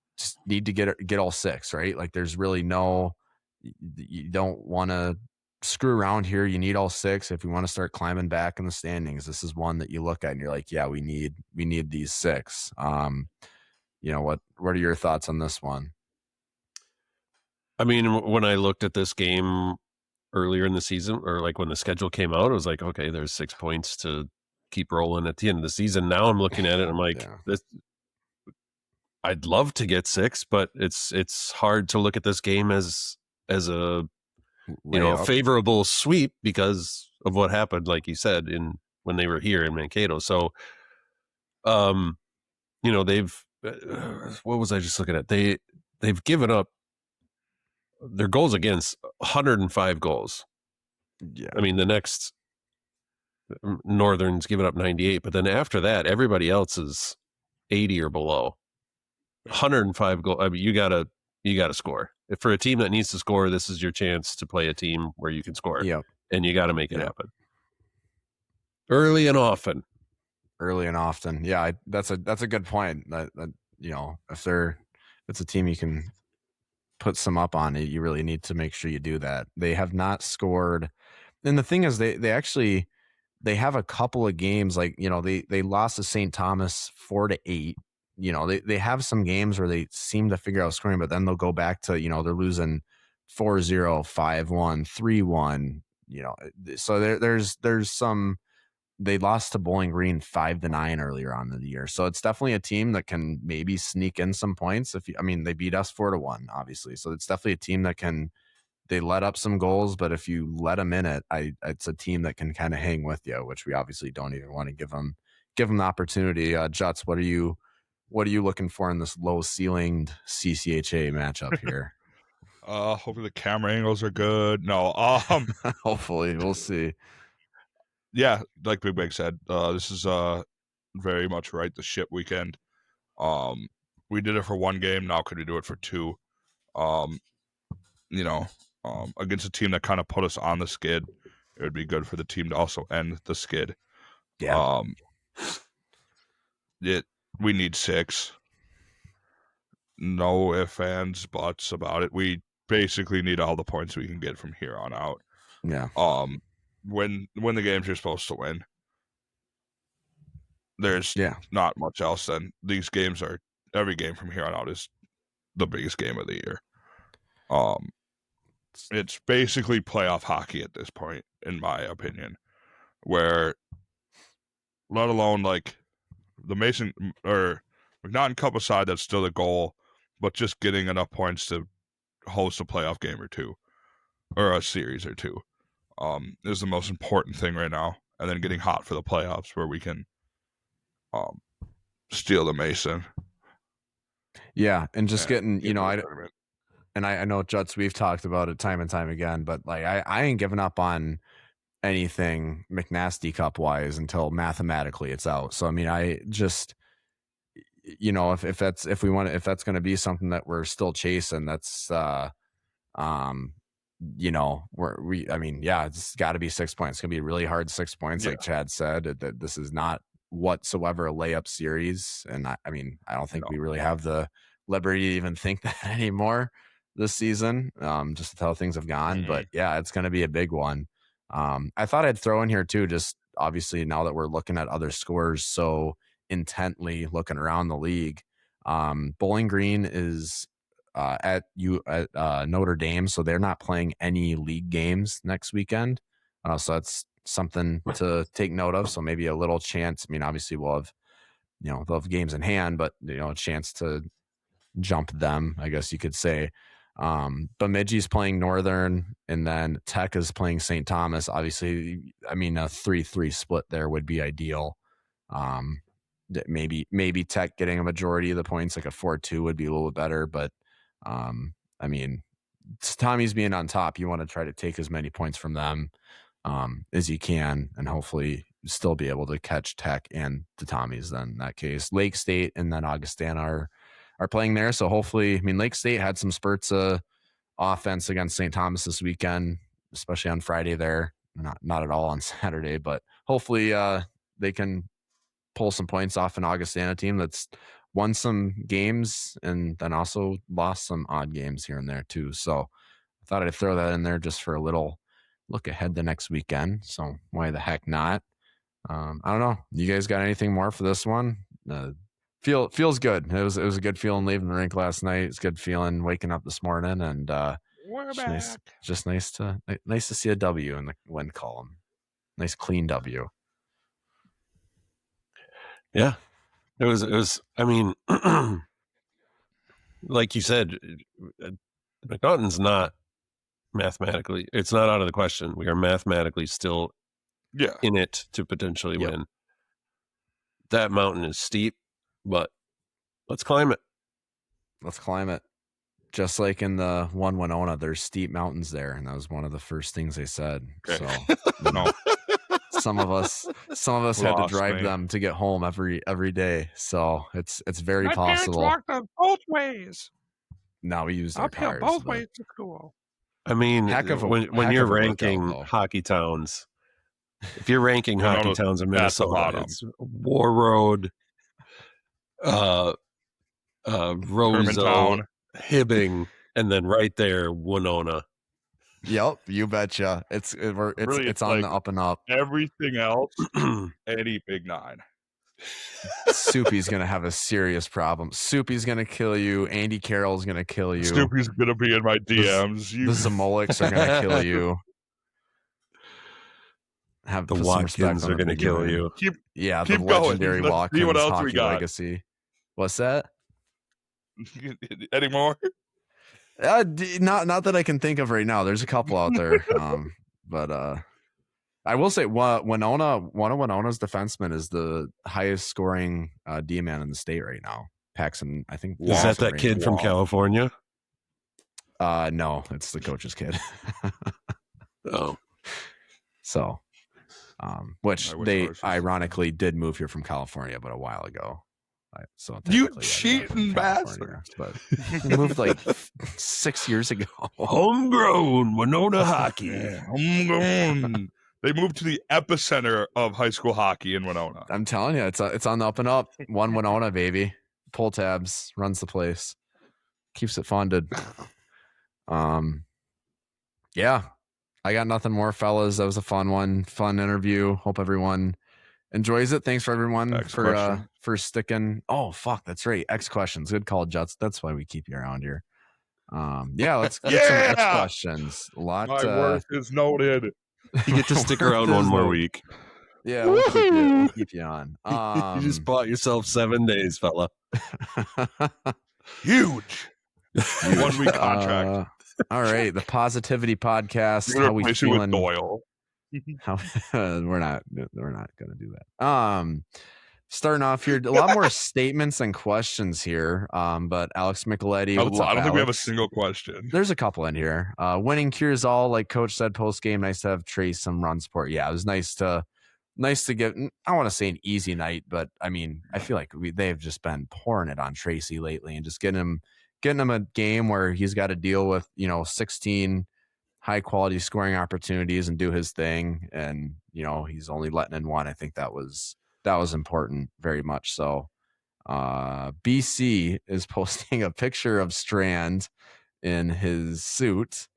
need to get all six, right? Like there's really you don't want to screw around here. You need all six. If you want to start climbing back in the standings, this is one that you look at and you're like, yeah, we need these six. What are your thoughts on this one? I mean, when I looked at this game earlier in the season, or like when the schedule came out, it was like, okay, there's 6 points to keep rolling at the end of the season. Now I'm looking at it, I'm like, I'd love to get 6, but it's hard to look at this game as a favorable sweep because of what happened, like you said, when they were here in Mankato. So, they've what was I just looking at? They've given up their goals against 105 goals. Yeah, I mean, the next Northern's given up 98, but then after that, everybody else is 80 or below. 105 goals. I mean, you gotta score. If for a team that needs to score, this is your chance to play a team where you can score. Yep. And you got to make it happen early and often. Yeah, that's a good point. That if it's a team you can put some up on it, you really need to make sure you do that. They have not scored, and the thing is, they have a couple of games like they lost to St. Thomas 4-8. They have some games where they seem to figure out scoring, but then they'll go back to they're losing 4-0, 5-1, 3-1. So there's some. They lost to Bowling Green 5-9 earlier on in the year, so it's definitely a team that can maybe sneak in some points. They beat us 4-1, obviously, so it's definitely a team that can. They let up some goals, but if you let them in it's a team that can kind of hang with you, which we obviously don't even want to give them the opportunity. Juts, what are you looking for in this low ceilinged CCHA matchup here? Hopefully the camera angles are good. No, hopefully we'll see. Yeah, like Big Bag said, this is very much right the ship weekend. We did it for one game. Now could we do it for 2? Against a team that kind of put us on the skid, it would be good for the team to also end the skid. Yeah. We need 6. No ifs, ands, buts about it. We basically need all the points we can get from here on out. Yeah. When the games you're supposed to win, there's not much else. Then these games are every game from here on out is the biggest game of the year. It's basically playoff hockey at this point, in my opinion, where let alone like the Mason or McNaughton Cup aside, that's still the goal, but just getting enough points to host a playoff game or 2 or a series or 2 is the most important thing right now. And then getting hot for the playoffs where we can steal the Mason. Yeah, and just getting, I know Juts, we've talked about it time and time again, but like I ain't giving up on anything McNasty Cup wise until mathematically it's out. So I mean, I just if that's going to be something that we're still chasing, that's it's got to be 6 points. It's going to be really hard 6 points, like Chad said. That this is not whatsoever a layup series, and I don't think we really have the liberty to even think that anymore this season, just how things have gone. Mm-hmm. But yeah, it's going to be a big one. I thought I'd throw in here too, just obviously now that we're looking at other scores so intently, looking around the league, Bowling Green is at Notre Dame, so they're not playing any league games next weekend. So that's something to take note of. So maybe a little chance. I mean, obviously we'll have, they'll have games in hand, but a chance to jump them, I guess you could say. Bemidji's playing Northern, and then Tech is playing St. Thomas. Obviously, a 3-3 split there would be ideal. Maybe Tech getting a majority of the points, like a 4-2 would be a little bit better, but Tommy's being on top. You want to try to take as many points from them as you can, and hopefully still be able to catch Tech and the Tommies. Then in that case, Lake State and then Augustana are playing there. So hopefully, Lake State had some spurts of offense against St. Thomas this weekend, especially on Friday there. Not at all on Saturday, but hopefully they can pull some points off an Augustana team that's won some games and then also lost some odd games here and there too. So I thought I'd throw that in there just for a little look ahead the next weekend. So why the heck not? I don't know. You guys got anything more for this one? Feels good. It was a good feeling leaving the rink last night. It's good feeling waking up this morning, and we're back. Nice to see a W in the win column. Nice clean W. Yeah, it was. I mean, like you said, McNaughton's not mathematically, it's not out of the question. We are mathematically still in it to potentially win. That mountain is steep, but let's climb it. Let's climb it. Just like in the one Winona, there's steep mountains there, and that was one of the first things they said. Okay. So no. Some of us had to drive me. them to get home every day. So it's very possible. My parents walked them both ways. No, we use their Uphill cars. both ways to school. I mean, Heck of a- when heck you're of a workout, ranking though. hockey towns, if you're ranking hockey towns in at the Minnesota, bottom. it's War Road, Roseville, Hermantown. Hibbing, and then right there, Winona. Yep, you betcha. It's Really, it's on the up and up. Everything else, Eddie Big Nine. Soupy's gonna have a serious problem. Soupy's gonna kill you. Andy Carroll's gonna kill you. Snoopy's gonna be in my DMs. The Zamolics are gonna kill you. Have The put some respect Watkins on are the going to kill beginning. you. Yeah, keep the going. legendary Let's see Watkins what else we hockey got. legacy. What's that? Any more? Not that I can think of right now. There's a couple out there, but I will say one of Winona's defensemen is the highest scoring D-man in the state right now. Paxton, I think. Is that kid from California? No, it's the coach's kid. Oh, so, which they horses. ironically did move here from California, but a while ago. So You technically, cheating California, bastard! But they moved like 6 years ago. homegrown Winona hockey. They moved to the epicenter of high school hockey in Winona. I'm telling you, it's on the up and up. One Winona, baby. Pulltabs runs the place, keeps it funded. Yeah, I got nothing more, fellas. That was a fun one, fun interview. Hope everyone enjoys it. Thanks for everyone for sticking. Oh fuck, that's right. X questions. Good call, Juts. That's why we keep you around here. Yeah, let's get some X questions. A lot. My worth is noted. You get to stick around one more week. Yeah, we'll keep you on. You just bought yourself 7 days, fella. Huge. 1 week contract. All right, the Positivity Podcast. You're How gonna we replace you with feeling? Doyle. How we're not gonna do that. Starting off here, a lot more statements and questions here. But Alex Micheletti, what's up, I don't think we have a Alex? single question. There's a couple in here. Winning cures all, like Coach said post game. Nice to have Trace some run support. Yeah, it was nice to get. I don't want to say an easy night, but I mean, I feel like they've just been pouring it on Tracy lately and just getting him a game where he's got to deal with 16 high quality scoring opportunities and do his thing, and he's only letting in one. I think that was important, very much so. BC is posting a picture of Strand in his suit,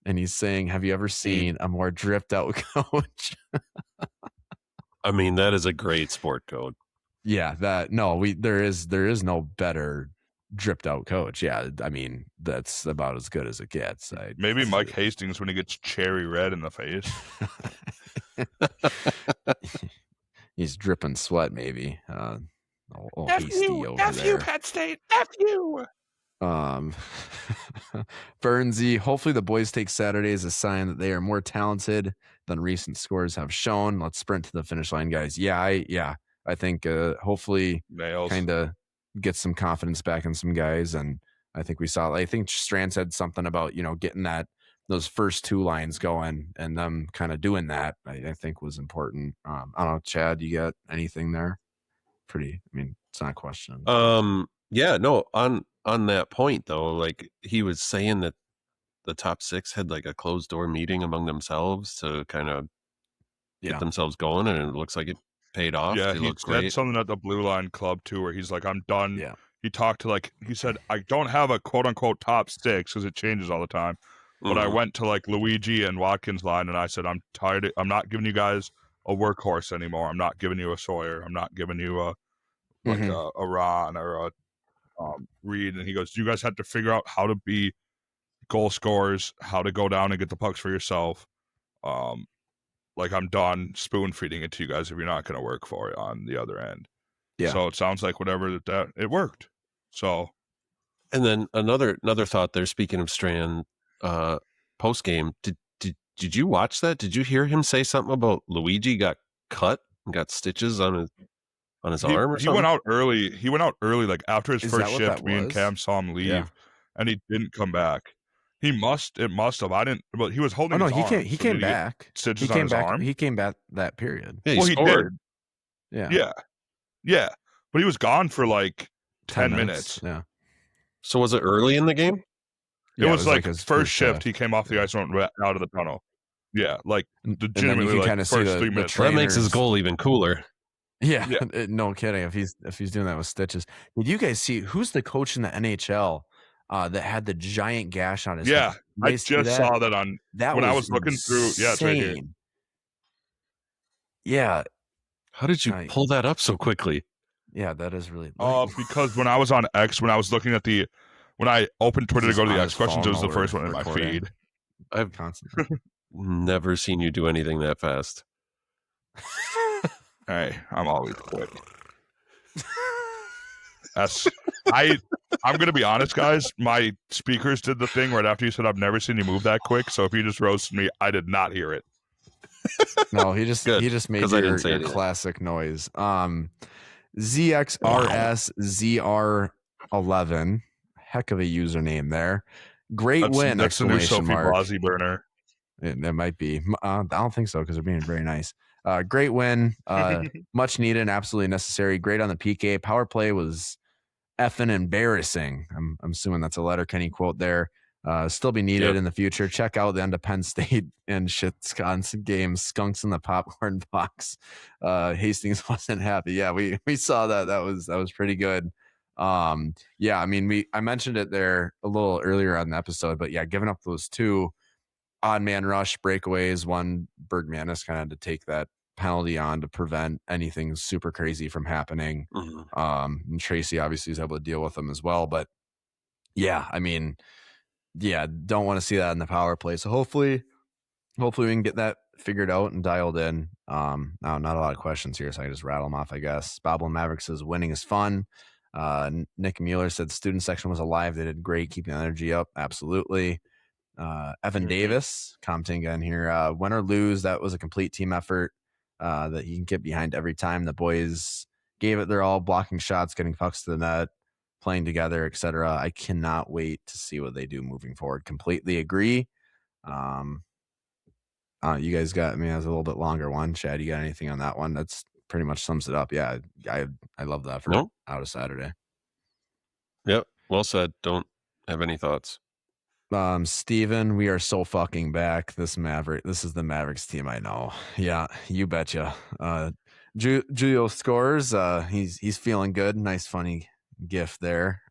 and he's saying, "Have you ever seen a more dripped out coach?" I mean, that is a great sport code. Yeah, there is no better dripped out coach. Yeah, I mean, that's about as good as it gets. Maybe Mike Hastings when he gets cherry red in the face. He's dripping sweat, maybe. Old F Hasty you, over F there. you, Penn State, F you. Burnsy, hopefully the boys take Saturday as a sign that they are more talented than recent scores have shown. Let's sprint to the finish line, guys. I think hopefully kind of get some confidence back in some guys, and I think I think Strand said something about getting those first two lines going, and them kind of doing that. I think was important. I don't know, Chad, you got anything there? It's not a question. Yeah, no, on that point though, like he was saying that the top six had like a closed door meeting among themselves to kind of get themselves going, and it looks like it paid off. Yeah, they he look said great. something at the Blue Line Club too, where he's like, "I'm done." Yeah. He talked to he said, "I don't have a quote unquote top six because it changes all the time." But I went to like Luigi and Watkins line, and I said, "I'm tired. I'm not giving you guys a workhorse anymore. I'm not giving you a Sawyer. I'm not giving you a Ron or a Reed." And he goes, "You guys have to figure out how to be goal scorers, how to go down and get the pucks for yourself. I'm done spoon feeding it to you guys if you're not going to work for it on the other end." Yeah. So it sounds like whatever that it worked. So And then another thought there. Speaking of Strand, post game, did you watch that? Did you hear him say something about Luigi got cut and got stitches on his arm or He something? went out early. He went out early, like after his Is first that what shift. that Me and was? Cam saw him leave, Yeah. and he didn't come back. It must have. I didn't. But he was Oh holding. no, his he arm, came. He so came did he get back. stitches He on came his back. arm. He came back that period. Yeah, he Well, scored. he did. Yeah, but he was gone for like 10 minutes. Yeah. So was it early in the game? It was like his first shift. He came off the ice and went out of the tunnel. Yeah, like and then legitimately, you can like kind of see first the 3 minutes. Well, that makes his trainers- goal even cooler. Yeah, Yeah. no kidding. If he's doing that with stitches, did you guys see who's the coach in the NHL that had the giant gash on his Yeah, head? I just saw that on that when was I was looking through. Yeah, it's right here. insane. Yeah, How did you Nice. pull that up so quickly? yeah, that is really. Because when I was on X, when I was looking at when I opened Twitter to Just go to the on X his questions, phone it was the while first we're one in my recording. feed. I've Constantly. never seen you do anything that fast. Hey, I'm always quick. I'm gonna be honest, guys. My speakers did the thing right after you said I've never seen you move that quick. So if you just roasted me, I did not hear it. No, he just Good, made 'cause I your didn't say it either. classic noise. ZXRS-ZR11. Heck of a username there. Great win! That's the new Exclamation Sophie mark. Blasi burner. It might be. I don't think so because they're being very nice. Great win. Much needed and absolutely necessary. Great on the PK. Power play was effing embarrassing. I'm assuming that's a Letterkenny quote there. Still be needed in the future. Check out the end of Penn State and Wisconsin games. Skunks in the popcorn box. Hastings wasn't happy. Yeah, we saw that. That was pretty good. Yeah, I mean, I mentioned it there a little earlier on the episode, but yeah, giving up those two odd man rush breakaways, one Bergmanis kind of had to take that penalty on to prevent anything super crazy from happening. Mm-hmm. And Tracy obviously is able to deal with them as well. But yeah, I mean, yeah, don't want to see that in the power play. So hopefully we can get that figured out and dialed in. Now, not a lot of questions here, so I can just rattle them off, I guess. Bobblehead Maverick says winning is fun. Nick Mueller said student section was alive. They did great, keeping the energy up. Absolutely. Evan Davis commenting again here. Win or lose, that was a complete team effort that you can get behind every time. The boys gave it their all, blocking shots, getting pucks to the net, playing together, etc. I cannot wait to see what they do moving forward. Completely agree. You guys got me as a little bit longer one. Chad, you got anything on that one? That's pretty much sums it up. Yeah, I love that effort out of Saturday. Yep, well said. Don't have any thoughts. Steven, we are so fucking back. This is the Mavericks team I know. Yeah, you betcha. Julio scores. He's feeling good. Nice funny gif there.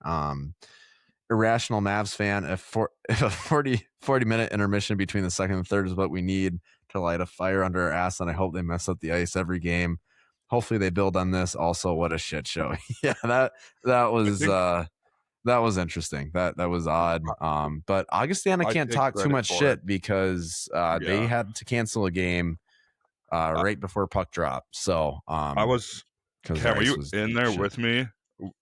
Irrational Mavs fan, if a 40-minute intermission between the second and third is what we need to light a fire under our ass, and I hope they mess up the ice every game. Hopefully they build on this. Also, what a shit show. Yeah, that was interesting. That was odd. But Augustana can't talk too much shit because they had to cancel a game right before puck drop. So Cam, were you in there with me?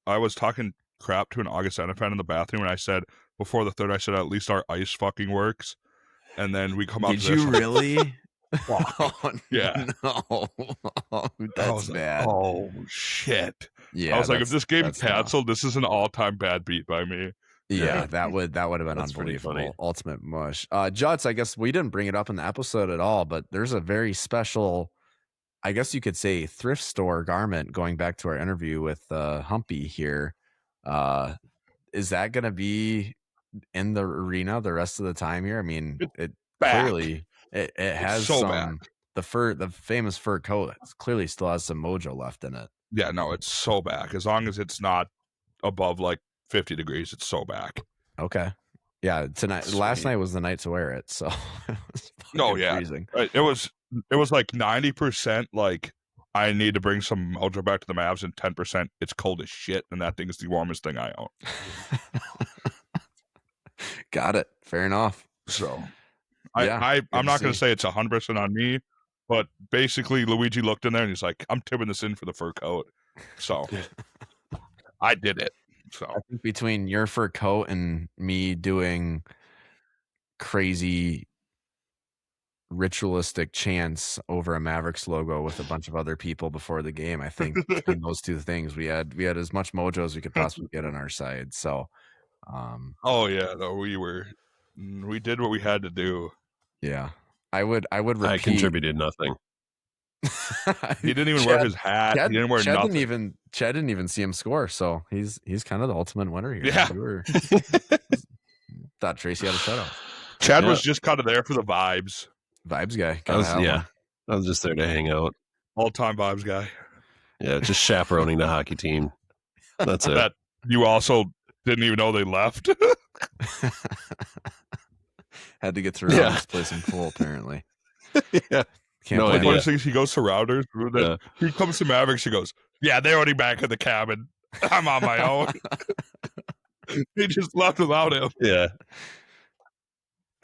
I was talking crap to an Augustana fan in the bathroom, and I said before the third, I said at least our ice fucking works. And then we come out. Did you really? Oh, yeah. No. That's bad. Oh shit. Yeah. I was like, if this game canceled, this is an all-time bad beat by me. Yeah, that would have been unbelievable. Ultimate mush. Juts, I guess we didn't bring it up in the episode at all, but there's a very special, I guess you could say, thrift store garment going back to our interview with Humpy here. Is that going to be in the arena the rest of the time here? I mean, it clearly it has so some the famous fur coat clearly still has some mojo left in it. Yeah, no, it's so back. As long as it's not above like 50 degrees, it's so back. Okay. Yeah, tonight. Sweet. Last night was the night to wear it. So it was freezing. It was like 90% like I need to bring some mojo back to the Mavs, and 10% it's cold as shit, and that thing is the warmest thing I own. Got it. Fair enough. So I'm not going to say it's 100% on me, but basically Luigi looked in there and he's like, I'm tipping this in for the fur coat. So I did it. So I think between your fur coat and me doing crazy ritualistic chants over a Mavericks logo with a bunch of other people before the game, I think between those two things, we had as much mojo as we could possibly get on our side. So, oh yeah, no, we did what we had to do. Yeah, I would repeat. I contributed nothing. He didn't even wear his hat. He didn't wear nothing. Chad didn't even see him score, so he's kind of the ultimate winner here. Yeah. Thought Tracy had a shutout. Chad was just kind of there for the vibes. Vibes guy. I was just there to hang out. All-time vibes guy. Yeah, just chaperoning the hockey team. That's it. That you also didn't even know they left. Had to get through this place in full, apparently. Yeah. Can't No blame idea. him. Things he goes to Routers. Yeah. He comes to Mavericks. He goes, "Yeah, they're already back in the cabin. I'm on my own." He just left without him. Yeah.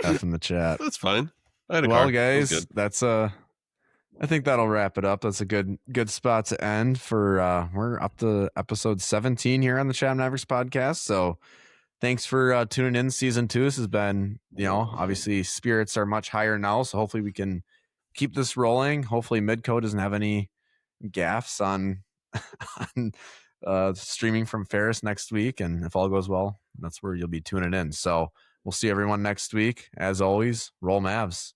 F in the chat. That's fine. I had a Well, car. guys, that's I think that'll wrap it up. That's a good spot to end for we're up to episode 17 here on the Chattin Mavericks podcast. So thanks for tuning in. Season 2. This has been, obviously spirits are much higher now, so hopefully we can keep this rolling. Hopefully Midco doesn't have any gaffes on streaming from Ferris next week, and if all goes well, that's where you'll be tuning in. So we'll see everyone next week. As always, roll Mavs.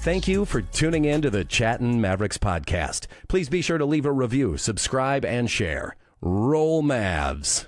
Thank you for tuning in to the Chattin Mavericks podcast. Please be sure to leave a review, subscribe, and share. Roll Mavs.